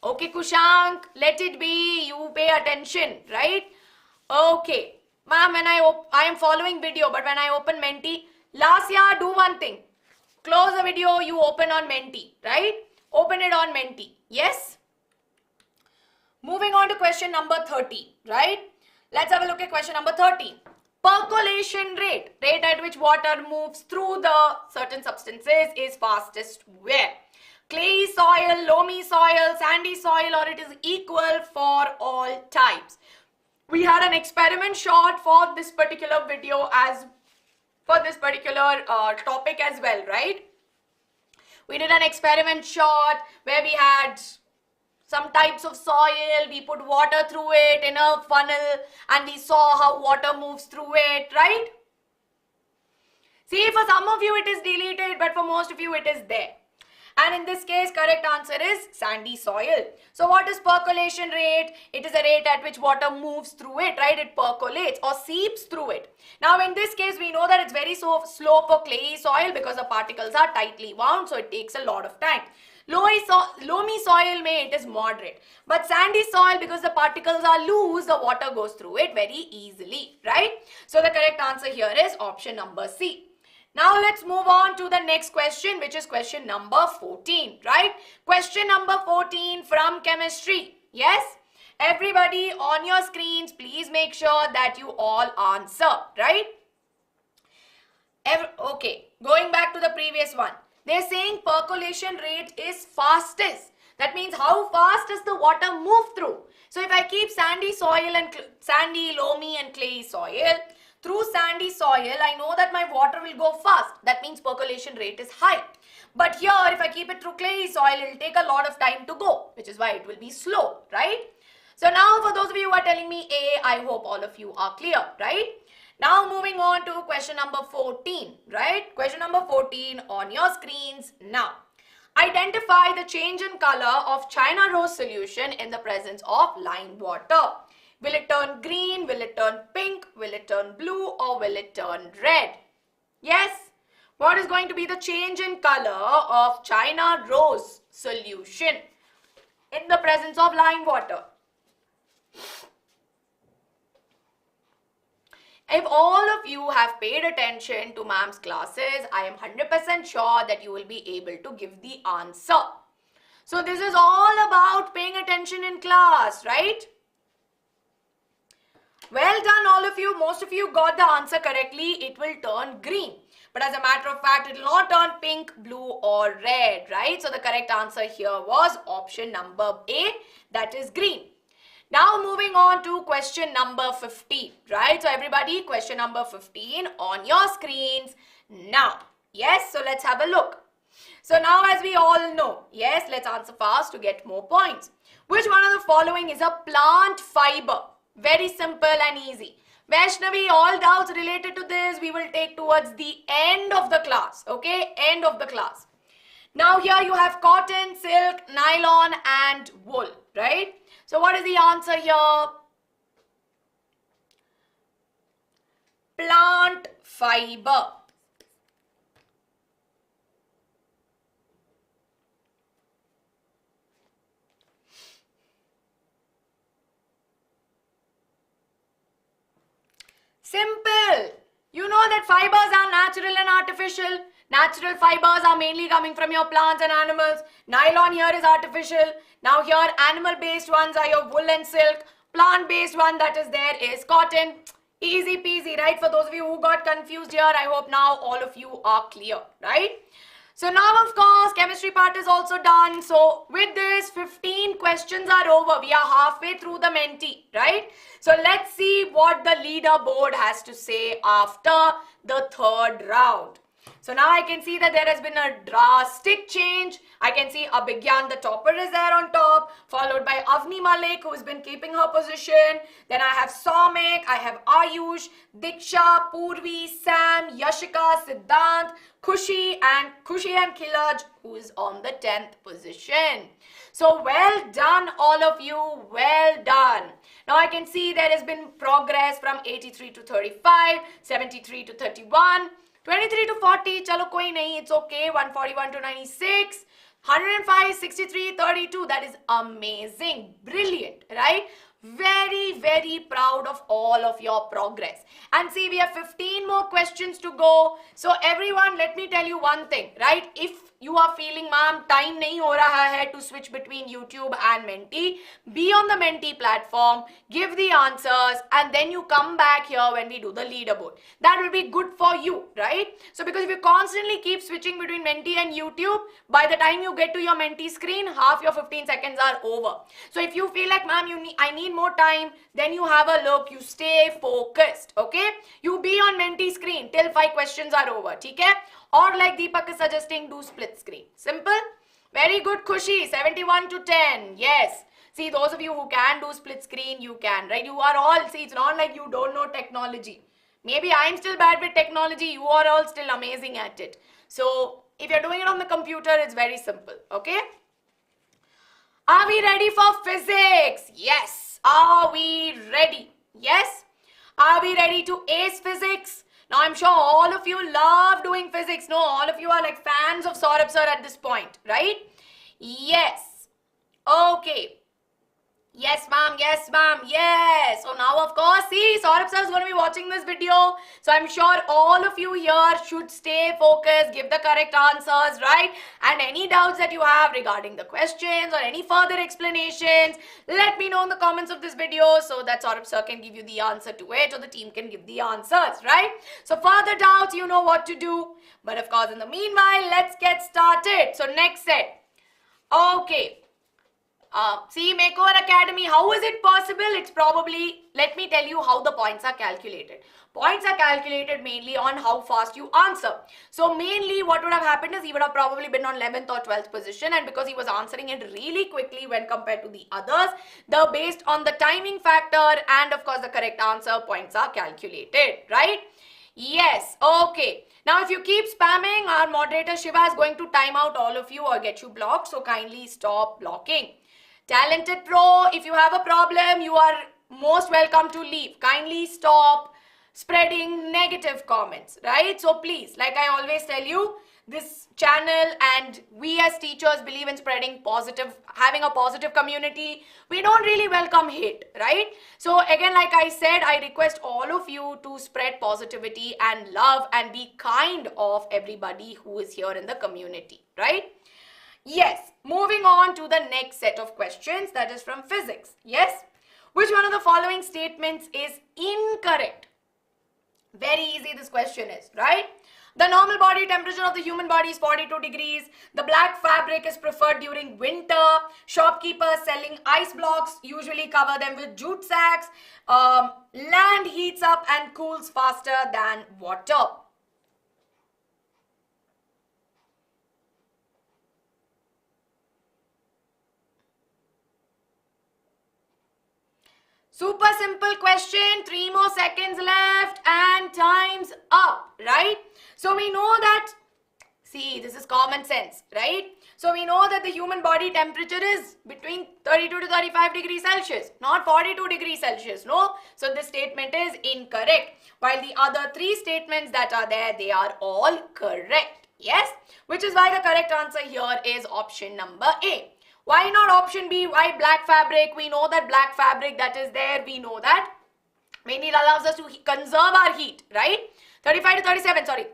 Okay, Kushank, let it be. You pay attention, right? Okay. Ma'am, when I am following video, but when I open Menti, last year, do one thing. Close the video, you open on Menti, right? Open it on Menti. Yes? Moving on to question number 30, right? Let's have a look at question number 30. Percolation rate at which water moves through the certain substances is fastest where? Clay soil, loamy soil, sandy soil, or it is equal for all types. We had an experiment shot for this particular video as for this particular topic as well, right? We did an experiment shot where we had some types of soil, we put water through it in a funnel and we saw how water moves through it, right? See, for some of you it is deleted, but for most of you it is there. And in this case, correct answer is sandy soil. So what is percolation rate? It is a rate at which water moves through it, right? It percolates or seeps through it. Now in this case, we know that it's very slow for clayey soil because the particles are tightly wound, so it takes a lot of time. Loamy soil, it is moderate. But sandy soil, because the particles are loose, the water goes through it very easily, right? So the correct answer here is option number C. Now let's move on to the next question, which is question number 14, right? Question number 14 from chemistry. Yes? Everybody on your screens, please make sure that you all answer, right? Okay, going back to the previous one. They're saying percolation rate is fastest. That means how fast does the water move through? So if I keep sandy soil and sandy, loamy and clayey soil, through sandy soil, I know that my water will go fast. That means percolation rate is high. But here, if I keep it through clayey soil, it will take a lot of time to go, which is why it will be slow, right? So now, for those of you who are telling me A, I hope all of you are clear, right? Now, moving on to question number 14, right? Question number 14 on your screens now. Identify the change in color of China rose solution in the presence of lime water. Will it turn green? Will it turn pink? Will it turn blue? Or will it turn red? Yes? What is going to be the change in color of China rose solution in the presence of lime water? If all of you have paid attention to ma'am's classes, I am 100% sure that you will be able to give the answer. So this is all about paying attention in class, right? Well done all of you. Most of you got the answer correctly. It will turn green. But as a matter of fact, it will not turn pink, blue or red, right? So the correct answer here was option number A, that is green. Now moving on to question number 15, right? So everybody, question number 15 on your screens now. Yes, so let's have a look. So now as we all know, yes, let's answer fast to get more points. Which one of the following is a plant fiber? Very simple and easy. Vaishnavi, all doubts related to this we will take towards the end of the class. Okay, end of the class. Now here you have cotton, silk, nylon and wool, right? So what is the answer here? Plant fiber. Simple. You know that fibers are natural and artificial. Natural fibers are mainly coming from your plants and animals. Nylon here is artificial. Now here animal-based ones are your wool and silk. Plant-based one that is there is cotton. Easy peasy, right? For those of you who got confused here, I hope now all of you are clear, right? So now of course, chemistry part is also done. So with this, 15 questions are over. We are halfway through the Menti, right? So let's see what the leaderboard has to say after the third round. So now I can see that there has been a drastic change. I can see Abhigyan, the topper, is there on top, followed by Avni Malik, who has been keeping her position. Then I have Soumik, I have Ayush, Diksha, Purvi, Sam, Yashika, Siddhant, Khushi and Khilaj, who is on the 10th position. So well done all of you, well done. Now I can see there has been progress from 83 to 35, 73 to 31, 23 to 40, chalo koi nahi, it's okay, 141 to 96, 105, 63, 32, that is amazing, brilliant, right? Very, very proud of all of your progress. And see, we have 15 more questions to go. So everyone, let me tell you one thing, right? If you are feeling, ma'am, time nahi ho raha hai to switch between YouTube and Menti, be on the Menti platform, give the answers, and then you come back here when we do the leaderboard. That will be good for you, right? So because if you constantly keep switching between Menti and YouTube, by the time you get to your Menti screen, half your 15 seconds are over. So if you feel like, ma'am, I need more time, then you have a look, you stay focused, okay? You be on Menti screen till 5 questions are over, okay? Or like Deepak is suggesting, do split screen. Simple? Very good, Khushi. 71 to 10. Yes. See, those of you who can do split screen, you can, right? You are all, see, it's not like you don't know technology. Maybe I'm still bad with technology, you are all still amazing at it. So if you're doing it on the computer, it's very simple, okay? Are we ready for physics? Yes. Are we ready? Yes. Are we ready to ace physics? Now I'm sure all of you love doing physics. No, all of you are like fans of Saurabh sir at this point, right? Yes. Okay. Yes, ma'am. Yes, ma'am. Yes. So now, of course, see, Saurabh sir is going to be watching this video. So I'm sure all of you here should stay focused, give the correct answers, right? And any doubts that you have regarding the questions or any further explanations, let me know in the comments of this video so that Saurabh sir can give you the answer to it or the team can give the answers, right? So further doubts, you know what to do. But of course, in the meanwhile, let's get started. So next set. Okay. See, Makeover Academy, how is it possible? It's probably, let me tell you how the points are calculated. Points are calculated mainly on how fast you answer. So mainly what would have happened is he would have probably been on 11th or 12th position, and because he was answering it really quickly when compared to the others, based on the timing factor and of course the correct answer, points are calculated, right? Yes, okay. Now if you keep spamming, our moderator Shiva is going to time out all of you or get you blocked, so kindly stop blocking. Talented Pro, if you have a problem, you are most welcome to leave. Kindly stop spreading negative comments, right? So please, like I always tell you, this channel and we as teachers believe in spreading positive, having a positive community. We don't really welcome hate, right? So again, like I said, I request all of you to spread positivity and love and be kind of everybody who is here in the community, right? Yes, moving on to the next set of questions, that is from physics. Yes, which one of the following statements is incorrect? Very easy this question is, right? The normal body temperature of the human body is 42 degrees. The black fabric is preferred during winter. Shopkeepers selling ice blocks usually cover them with jute sacks. Land heats up and cools faster than water. Super simple question, 3 more seconds left and time's up, right? So we know that, see, this is common sense, right? So we know that the human body temperature is between 32 to 35 degrees Celsius, not 42 degrees Celsius, no? So this statement is incorrect. While the other 3 statements that are there, they are all correct, yes? Which is why the correct answer here is option number A. Why not option B? Why black fabric? We know that black fabric that is there, we know that mainly it allows us to conserve our heat, right? 35 to 37, sorry,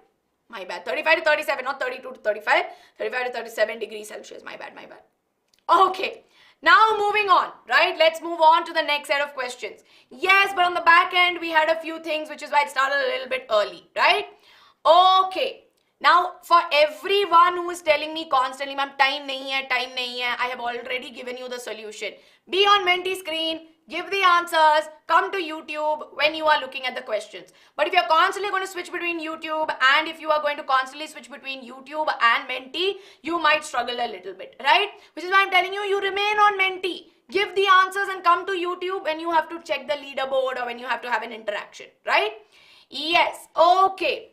my bad, 35 to 37, not 32 to 35, 35 to 37 degrees Celsius, my bad. Okay, now moving on, right? Let's move on to the next set of questions. Yes, but on the back end, we had a few things, which is why it started a little bit early, right? Okay. Now, for everyone who is telling me constantly, ma'am, time nahi hai, I have already given you the solution. Be on Menti screen, give the answers, come to YouTube when you are looking at the questions. But if you're constantly going to switch between YouTube and if you are going to constantly switch between YouTube and Menti, you might struggle a little bit, right? Which is why I'm telling you, you remain on Menti. Give the answers and come to YouTube when you have to check the leaderboard or when you have to have an interaction, right? Yes, okay.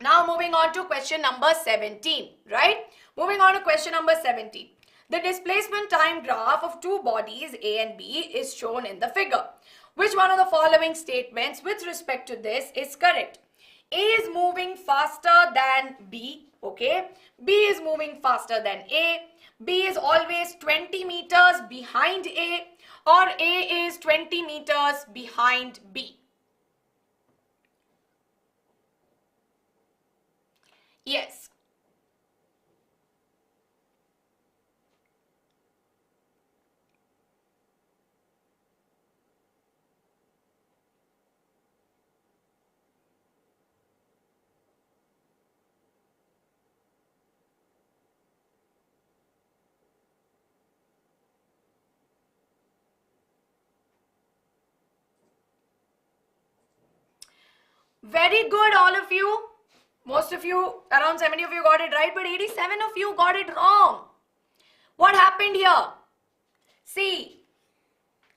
Now moving on to question number 17, right? Moving on to question number 17. The displacement time graph of 2 bodies A and B is shown in the figure. Which one of the following statements with respect to this is correct? A is moving faster than B, okay? B is moving faster than A. B is always 20 meters behind A, or A is 20 meters behind B. Yes. Very good, all of you. Most of you, around 70 of you got it right, but 87 of you got it wrong. What happened here? See,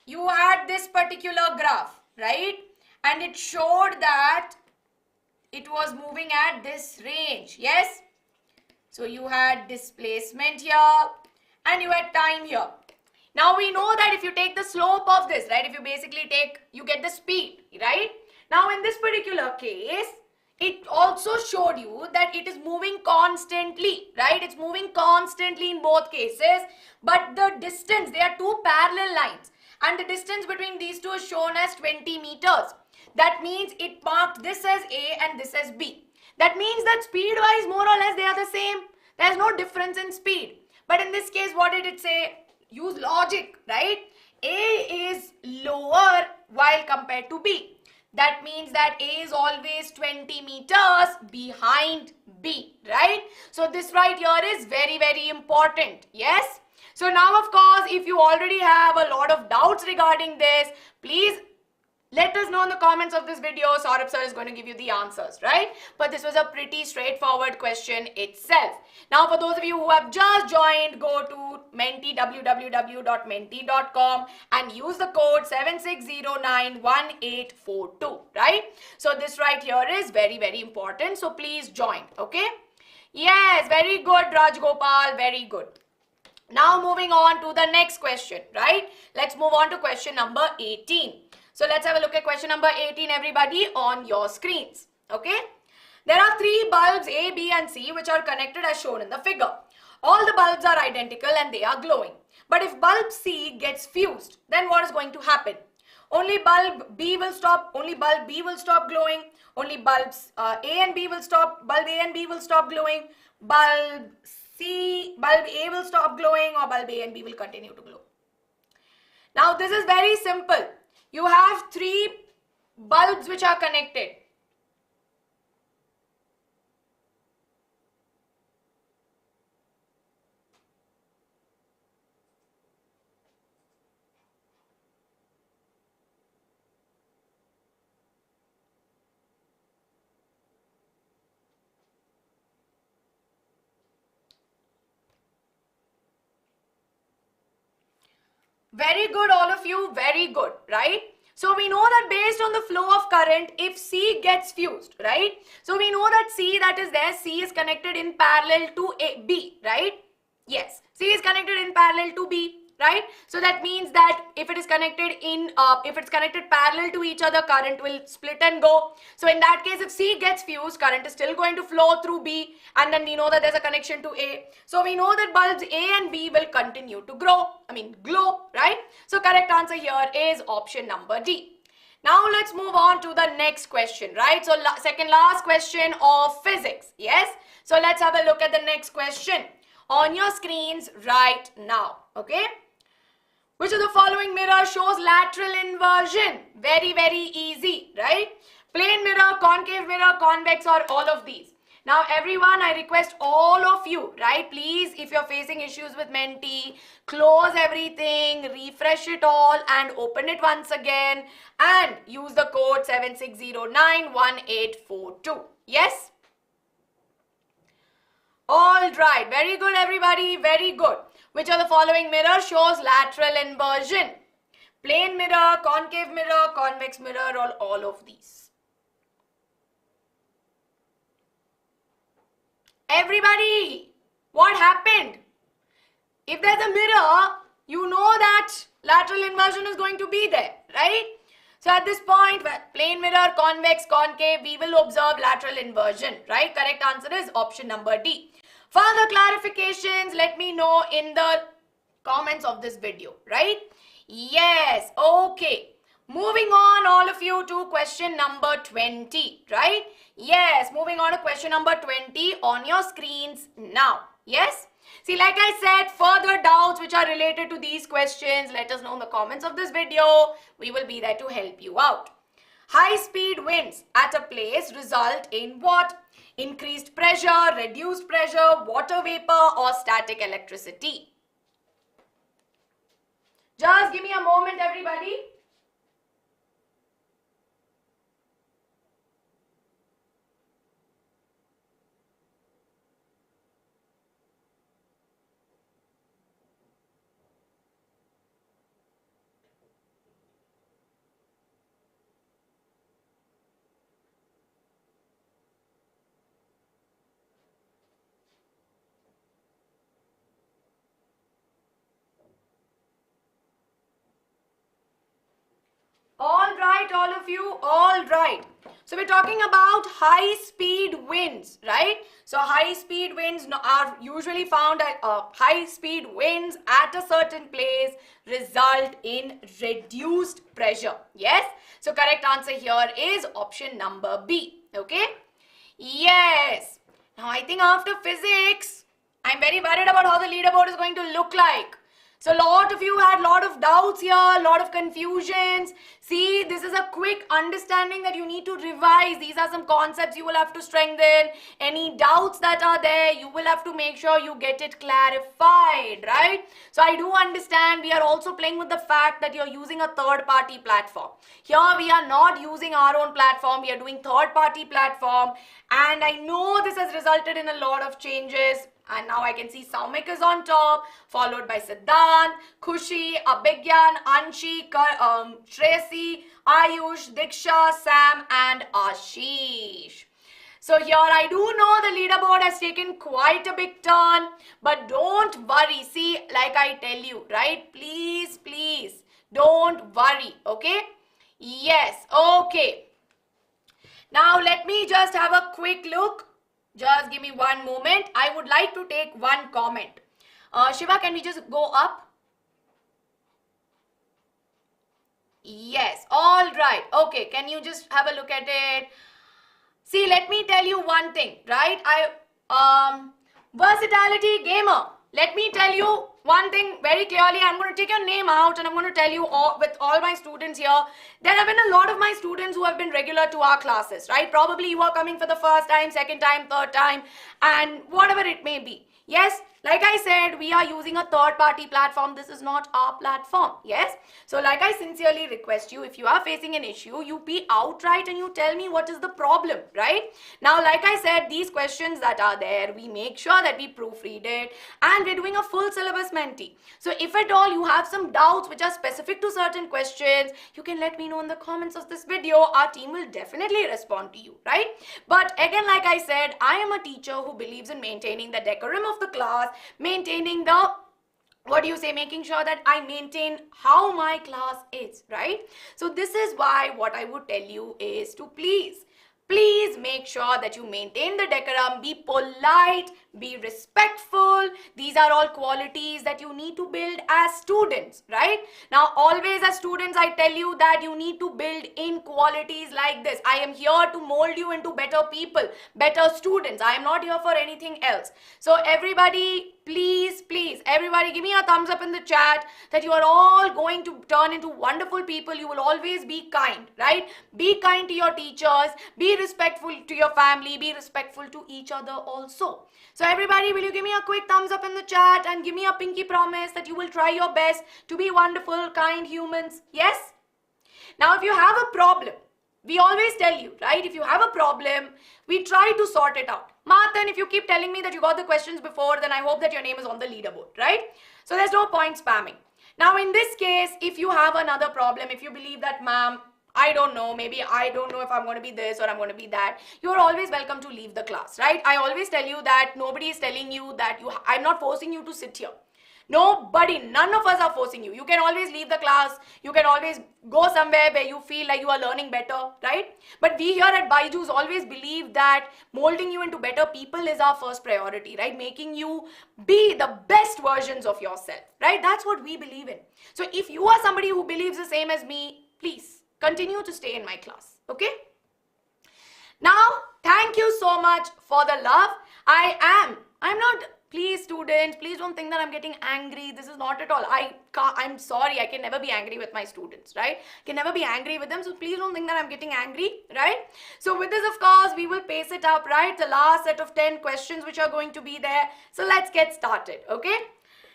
you had this particular graph, right? and it showed that it was moving at this range. Yes? So you had displacement here and you had time here. Now we know that if you take the slope of this, right, if you basically take, you get the speed, right? Now in this particular case, it also showed you that it is moving constantly, right? It's moving constantly in both cases, but the distance, they are two parallel lines, and the distance between these two is shown as 20 meters. That means it marked this as A and this as B. That means that speed-wise, more or less, they are the same. There's no difference in speed. But in this case, what did it say? Use logic, right? A is lower while compared to B. That means that A is always 20 meters behind B, right? So this right here is very, very important. Yes? So now, of course, if you already have a lot of doubts regarding this, please let us know in the comments of this video. Saurabh sir is going to give you the answers, right? But this was a pretty straightforward question itself. Now, for those of you who have just joined, go to Menti, www.menti.com, and use the code 76091842, right? So this right here is very, very important. So please join, okay? Yes, very good, Raj Gopal, very good. Now moving on to the next question, right? Let's move on to question number 18. So let's have a look at question number 18, everybody, on your screens. Okay? There are three bulbs A, B and C which are connected as shown in the figure. All the bulbs are identical and they are glowing. But if bulb C gets fused, then what is going to happen? Only bulb B will stop, only bulb B will stop glowing, only bulbs A and B will stop, bulb A and B will stop glowing, bulb A will stop glowing, or bulb A and B will continue to glow. Now this is very simple. You have three bulbs which are connected. Very good, all of you, very good, right? So we know that based on the flow of current, if C gets fused, right? So we know that C that is there, C is connected in parallel to B, right? Yes, C is connected in parallel to B, right? So that means that if it is connected if it's connected parallel to each other, current will split and go. So in that case, if C gets fused, current is still going to flow through B, and then we know that there's a connection to A. So we know that bulbs A and B will continue to glow, right? So correct answer here is option number D. Now let's move on to the next question, right? So second last question of physics, yes? So let's have a look at the next question on your screens right now, okay? Which of the following mirror shows lateral inversion? Very, very easy, right? Plane mirror, concave mirror, convex, or all of these. Now everyone, I request all of you, right? Please, if you're facing issues with Menti, close everything, refresh it all and open it once again and use the code 76091842. Yes? All right, very good everybody, very good. Which of the following mirror shows lateral inversion? Plane mirror, concave mirror, convex mirror, or all of these? Everybody, what happened? If there's a mirror, you know that lateral inversion is going to be there, right? So at this point, plane mirror, convex, concave, we will observe lateral inversion, right? Correct answer is option number D. Further clarifications, let me know in the comments of this video, right? Yes, okay. Moving on, all of you, to question number 20, right? Yes, moving on to question number 20 on your screens now. Yes? See, like I said, further doubts which are related to these questions, let us know in the comments of this video. We will be there to help you out. High-speed winds at a place result in what? Increased pressure, reduced pressure, water vapor, or static electricity? Just give me a moment, everybody. right, all of you? All right. So we're talking about high-speed winds, right? So high-speed winds are usually found at high-speed winds at a certain place result in reduced pressure. Yes? So correct answer here is option number B. Okay? Yes. Now I think after physics, I'm very worried about how the leaderboard is going to look like. So a lot of you had a lot of doubts here, a lot of confusions. See, this is a quick understanding that you need to revise. These are some concepts you will have to strengthen. Any doubts that are there, you will have to make sure you get it clarified, right? So I do understand we are also playing with the fact that you're using a third-party platform. Here we are not using our own platform. We are doing third-party platform. And I know this has resulted in a lot of changes. And now I can see Saumik is on top, followed by Siddhant, Khushi, Abhigyan, Anshi, Shresi, Ayush, Diksha, Sam and Ashish. So here I do know the leaderboard has taken quite a big turn, but don't worry. See, like I tell you, right? Please, please, don't worry, okay? Yes, okay. Now let me just have a quick look. Just give me one moment. I would like to take one comment. Shiva, can we just go up? Yes, all right. Okay, can you just have a look at it? See, let me tell you one thing, right? Versatility gamer. Let me tell you one thing very clearly. I'm going to take your name out and I'm going to tell you with all my students here. There have been a lot of my students who have been regular to our classes, right? Probably you are coming for the first time, second time, third time, and whatever it may be. Yes, like I said, we are using a third-party platform. This is not our platform. Yes. So like I sincerely request you, if you are facing an issue, you be outright and you tell me what is the problem, right? Now, like I said, these questions that are there, we make sure that we proofread it and we're doing a full syllabus mentee. So if at all you have some doubts which are specific to certain questions, you can let me know in the comments of this video. Our team will definitely respond to you, right? But again, like I said, I am a teacher who believes in maintaining the decorum of the class, maintaining the, making sure that I maintain how my class is, right? So this is why what I would tell you is to please make sure that you maintain the decorum, be polite, be respectful. These are all qualities that you need to build as students, right? Now, always as students, I tell you that you need to build in qualities like this. I am here to mold you into better people, better students. I am not here for anything else. So everybody, please, everybody give me a thumbs up in the chat that you are all going to turn into wonderful people. You will always be kind, right? Be kind to your teachers, be respectful to your family, be respectful to each other also. So everybody, will you give me a quick thumbs up in the chat and give me a pinky promise that you will try your best to be wonderful, kind humans? Yes? Now, if you have a problem, we always tell you, right? If you have a problem, we try to sort it out. Martin, if you keep telling me that you got the questions before, then I hope that your name is on the leaderboard, right? So there's no point spamming. Now, in this case, if you have another problem, if you believe that, ma'am, I don't know, maybe I don't know if I'm going to be this or I'm going to be that, you're always welcome to leave the class, right? I always tell you that nobody is telling you that I'm not forcing you to sit here. Nobody, none of us are forcing you. You can always leave the class. You can always go somewhere where you feel like you are learning better, right? But we here at BYJU'S always believe that molding you into better people is our first priority, right? Making you be the best versions of yourself, right? That's what we believe in. So if you are somebody who believes the same as me, please continue to stay in my class, okay? Now, thank you so much for the love. I'm not, please students, please don't think that I'm getting angry. This is not at all. I'm sorry, I can never be angry with my students, right? I can never be angry with them, so please don't think that I'm getting angry, right? So with this, of course, we will pace it up, right? The last set of 10 questions which are going to be there. So let's get started, okay?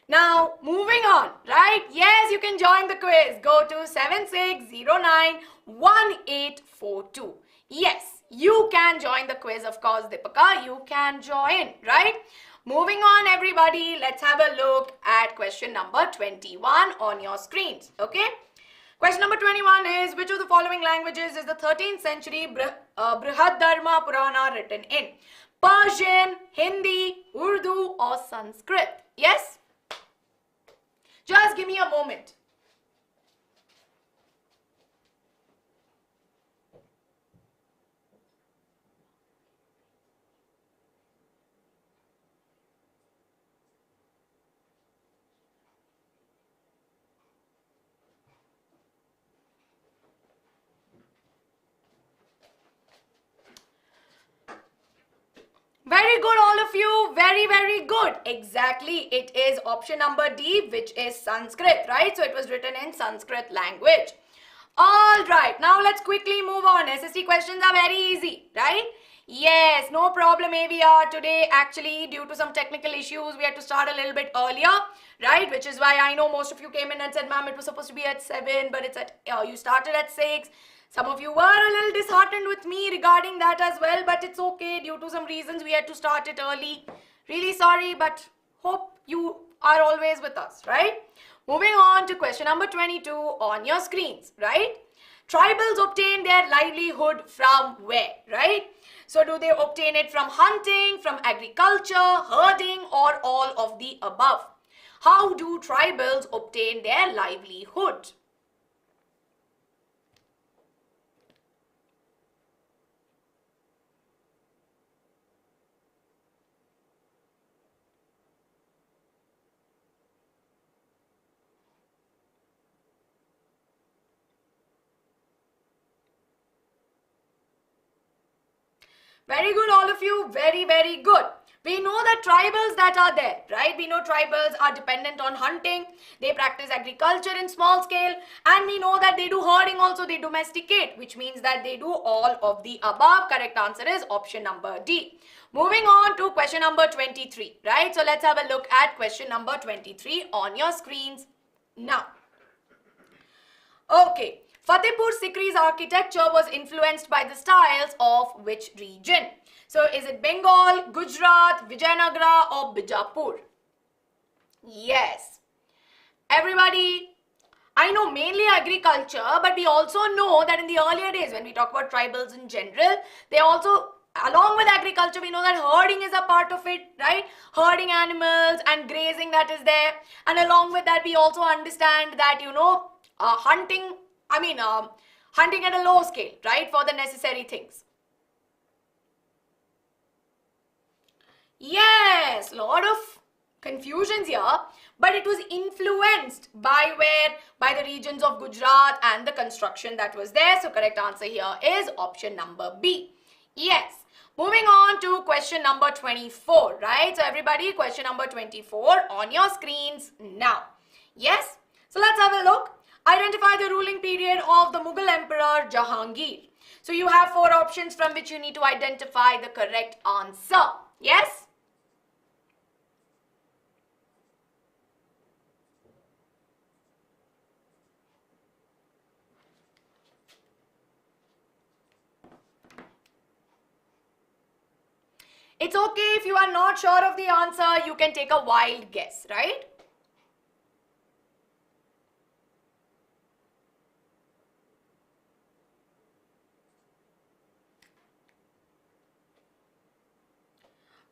Now, moving on, right? Yes, you can join the quiz. Go to 76091842. Yes, you can join the quiz, of course, Deepika. You can join, right? Moving on, everybody, let's have a look at question number 21 on your screens, okay? Question number 21 is, which of the following languages is the 13th century Brihadharma Purana written in? Persian, Hindi, Urdu or Sanskrit? Yes? Just give me a moment. Very good, all of you. Very, very good. Exactly. It is option number D, which is Sanskrit, right? So it was written in Sanskrit language. All right. Now let's quickly move on. SST questions are very easy, right? Yes, no problem AVR. Today, actually, due to some technical issues, we had to start a little bit earlier, right? Which is why I know most of you came in and said, ma'am, it was supposed to be at 7, but it's at, you started at 6. Some of you were a little disheartened with me regarding that as well, but it's okay. Due to some reasons, we had to start it early. Really sorry, but hope you are always with us, right? Moving on to question number 22 on your screens, right? Tribals obtain their livelihood from where, right? So do they obtain it from hunting, from agriculture, herding, or all of the above? How do tribals obtain their livelihood? Very good, all of you. Very, very good. We know that tribals that are there, right? We know tribals are dependent on hunting. They practice agriculture in small scale. And we know that they do herding also. They domesticate, which means that they do all of the above. Correct answer is option number D. Moving on to question number 23, right? So let's have a look at question number 23 on your screens now. Okay. Fatehpur Sikri's architecture was influenced by the styles of which region? So is it Bengal, Gujarat, Vijayanagara or Bijapur? Yes. Everybody, I know mainly agriculture, but we also know that in the earlier days when we talk about tribals in general, they also, along with agriculture, we know that herding is a part of it, right? Herding animals and grazing that is there. And along with that, we also understand that, hunting at a low scale, right, for the necessary things. Yes, lot of confusions here, but it was influenced by where? By the regions of Gujarat and the construction that was there. So correct answer here is option number B. Yes. Moving on to question number 24, right? So everybody, question number 24 on your screens now. Yes. So let's have a look. Identify the ruling period of the Mughal Emperor Jahangir. So you have 4 options from which you need to identify the correct answer. Yes? It's okay if you are not sure of the answer, you can take a wild guess, right?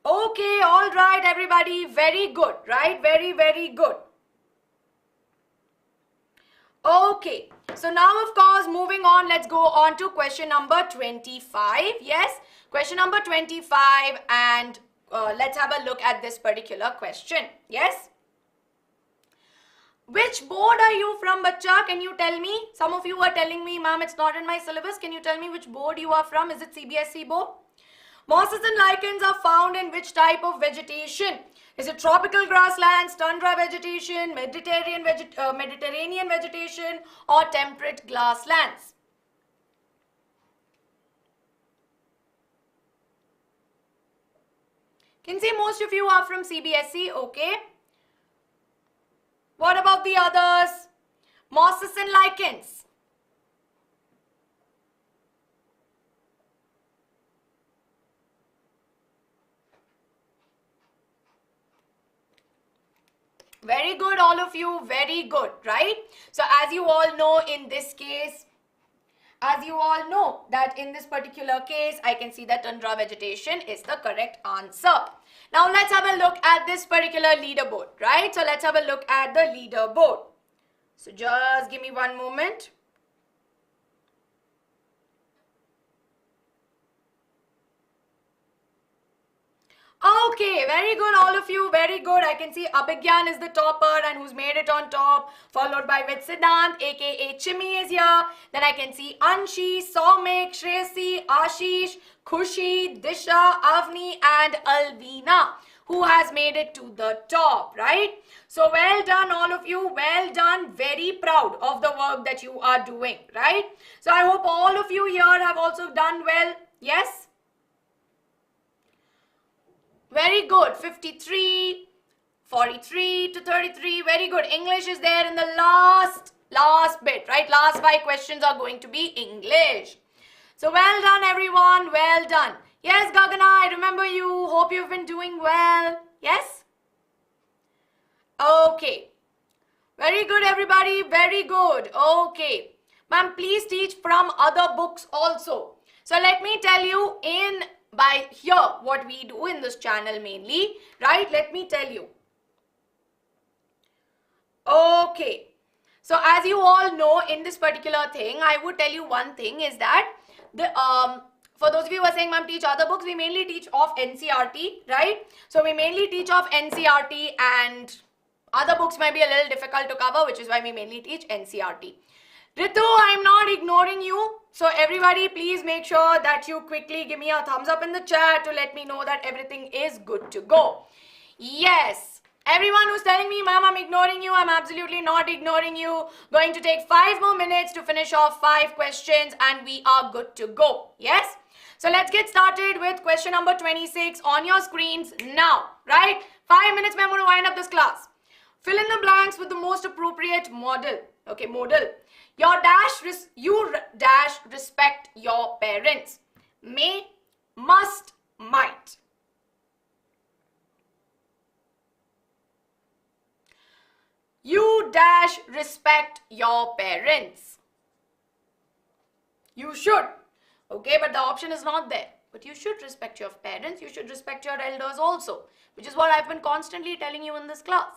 Okay, all right, everybody. Very good, right? Very, very good. Okay, so now, of course, moving on, let's go on to question number 25. Yes, question number 25, and let's have a look at this particular question. Yes. Which board are you from, bacha? Can you tell me? Some of you are telling me, ma'am, it's not in my syllabus. Can you tell me which board you are from? Is it CBSE board? Mosses and lichens are found in which type of vegetation? Is it tropical grasslands, tundra vegetation, Mediterranean vegetation, or temperate grasslands? Can see most of you are from CBSE, okay. What about the others? Mosses and lichens. Very good, all of you. Very good, right? So as you all know, in this case, as you all know that in this particular case, I can see that tundra vegetation is the correct answer. Now let's have a look at this particular leaderboard, right? So let's have a look at the leaderboard. So just give me one moment. Okay, very good, all of you. Very good. I can see Abhigyan is the topper and who's made it on top, followed by Vidsiddhant, aka Chimmy is here. Then I can see Anshi, Soumik, Shreyasi, Ashish, Khushi, Disha, Avni, and Alvina, who has made it to the top, right? So well done, all of you. Well done. Very proud of the work that you are doing, right? So I hope all of you here have also done well. Yes? Very good. 53, 43 to 33. Very good. English is there in the last bit, right? Last 5 questions are going to be English. So well done, everyone. Well done. Yes, Gagana, I remember you. Hope you've been doing well. Yes? Okay. Very good, everybody. Very good. Okay. Ma'am, please teach from other books also. So let me tell you by here what we do in this channel mainly, right? Let me tell you. Okay. So as you all know, in this particular thing, I would tell you one thing is that for those of you who are saying, ma'am, teach other books, we mainly teach of NCRT, right? So we mainly teach of NCRT, and other books might be a little difficult to cover, which is why we mainly teach NCRT. Ritu, I'm not ignoring you. So everybody, please make sure that you quickly give me a thumbs up in the chat to let me know that everything is good to go. Yes. Everyone who's telling me, ma'am, I'm ignoring you, I'm absolutely not ignoring you. Going to take 5 more minutes to finish off 5 questions and we are good to go. Yes? So let's get started with question number 26 on your screens now, right? 5 minutes, I'm going to wind up this class. Fill in the blanks with the most appropriate model. Okay, modal. You dash respect your parents. May, must, might. You dash respect your parents. You should. Okay, but the option is not there. But you should respect your parents. You should respect your elders also, which is what I've been constantly telling you in this class.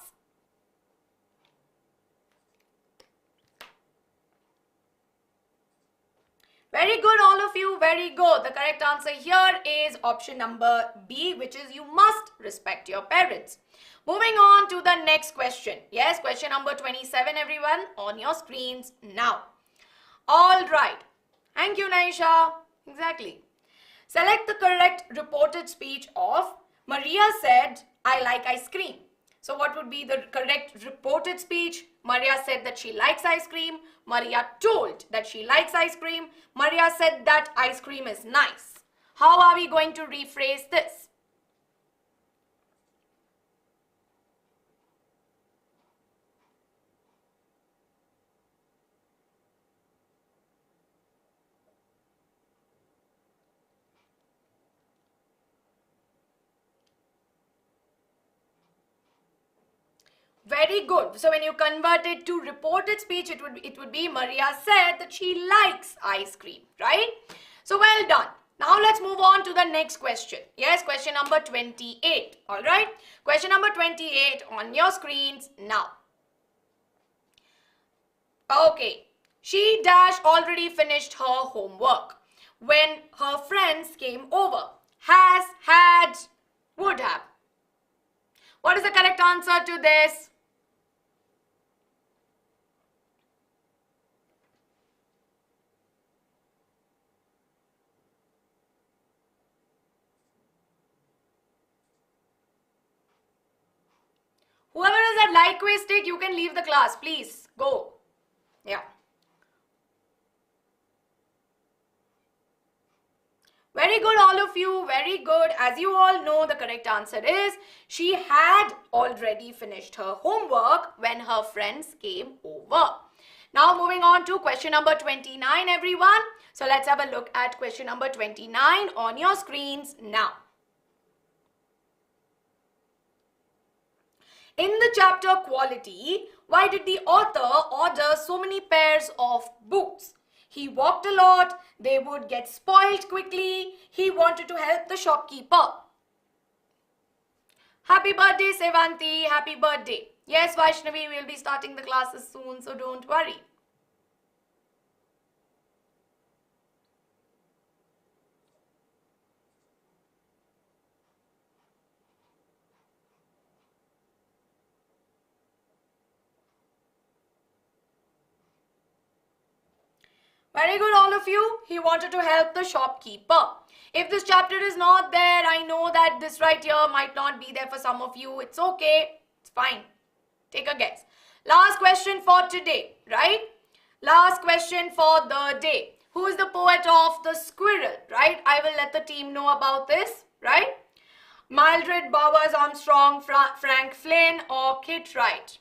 Very good, all of you. Very good. The correct answer here is option number B, which is you must respect your parents. Moving on to the next question. Yes, question number 27, everyone, on your screens now. All right. Thank you, Naisha. Exactly. Select the correct reported speech of Maria said, I like ice cream. So what would be the correct reported speech? Maria said that she likes ice cream. Maria told that she likes ice cream. Maria said that ice cream is nice. How are we going to rephrase this? Very good. So when you convert it to reported speech, it would be Maria said that she likes ice cream, right? So well done. Now let's move on to the next question. Yes, question number 28. All right. Question number 28 on your screens now. Okay. She dash already finished her homework when her friends came over. Has, had, would have. What is the correct answer to this? Whoever is at like quiz stick, you can leave the class. Please, go. Yeah. Very good, all of you. Very good. As you all know, the correct answer is she had already finished her homework when her friends came over. Now moving on to question number 29, everyone. So let's have a look at question number 29 on your screens now. In the chapter Quality, why did the author order so many pairs of boots? He walked a lot, they would get spoiled quickly, he wanted to help the shopkeeper. Happy birthday, Sevanti, happy birthday. Yes, Vaishnavi, we'll be starting the classes soon, so don't worry. Very good, all of you. He wanted to help the shopkeeper. If this chapter is not there, I know that this right here might not be there for some of you. It's okay. It's fine. Take a guess. Last question for today, right? Last question for the day. Who is the poet of the squirrel, right? I will let the team know about this, right? Mildred Bowers Armstrong, Frank Flynn, or Kit Wright?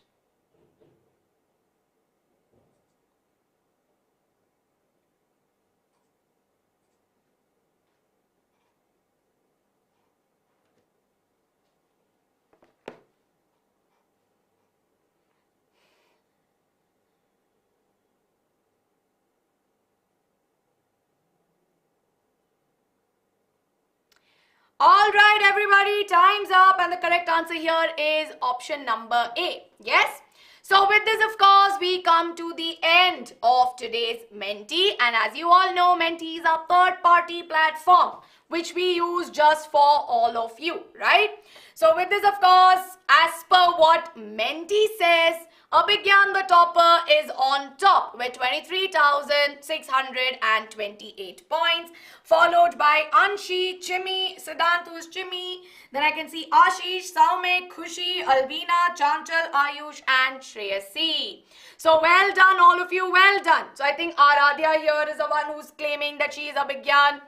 All right, everybody, time's up, and the correct answer here is option number A. Yes? So with this, of course, we come to the end of today's Menti, and as you all know, Menti is our third-party platform which we use just for all of you, right? So with this, of course, as per what Menti says, Abhigyan the topper is on top with 23,628 points, followed by Anshi, Chimmy, Siddhant who's Chimmy, then I can see Ashish, Saumik, Khushi, Alvina, Chanchal, Ayush and Shreyasi. So well done all of you, well done. So I think Aradhya here is the one who's claiming that she is Abhigyan.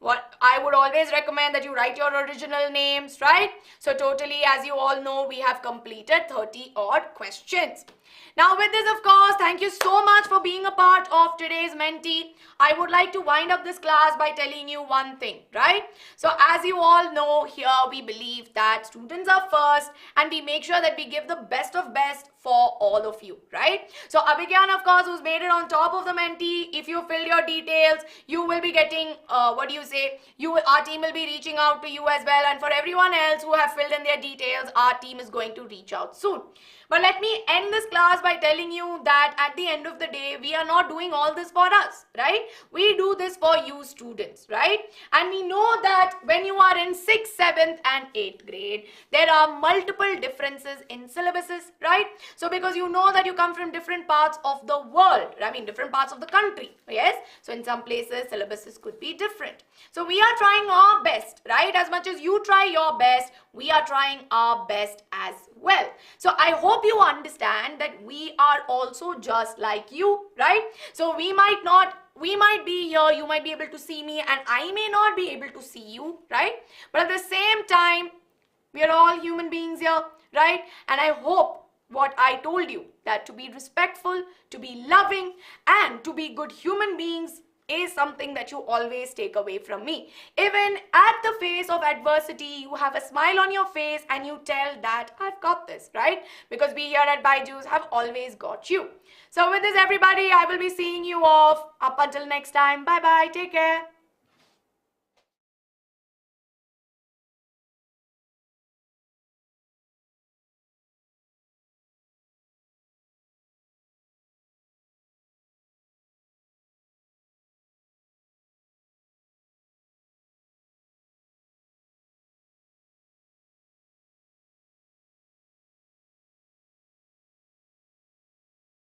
What I would always recommend that you write your original names, right? So totally, as you all know, we have completed 30 odd questions. Now with this, of course, thank you so much for being a part of today's Menti. I would like to wind up this class by telling you one thing, right? So as you all know, here we believe that students are first and we make sure that we give the best of best for all of you, right? So Abhigyan, of course, who's made it on top of the Menti, if you fill your details, you will be getting, our team will be reaching out to you as well. And for everyone else who have filled in their details, our team is going to reach out soon. But let me end this class by telling you that at the end of the day, we are not doing all this for us, right? We do this for you students, right? And we know that when you are in 6th, 7th and 8th grade, there are multiple differences in syllabuses, right? So because you know that you come from different parts of the world, I mean different parts of the country, yes? So in some places, syllabuses could be different. So we are trying our best, right? As much as you try your best, we are trying our best as well. So I hope you understand that we are also just like you, right? So we might be here, you might be able to see me and I may not be able to see you, right? But at the same time, we are all human beings here, right? And I hope what I told you, that to be respectful, to be loving and to be good human beings is something that you always take away from me. Even at the face of adversity, you have a smile on your face and you tell that I've got this, right? Because we here at BYJU'S have always got you. So with this, everybody, I will be seeing you off. Up until next time, bye-bye. Take care.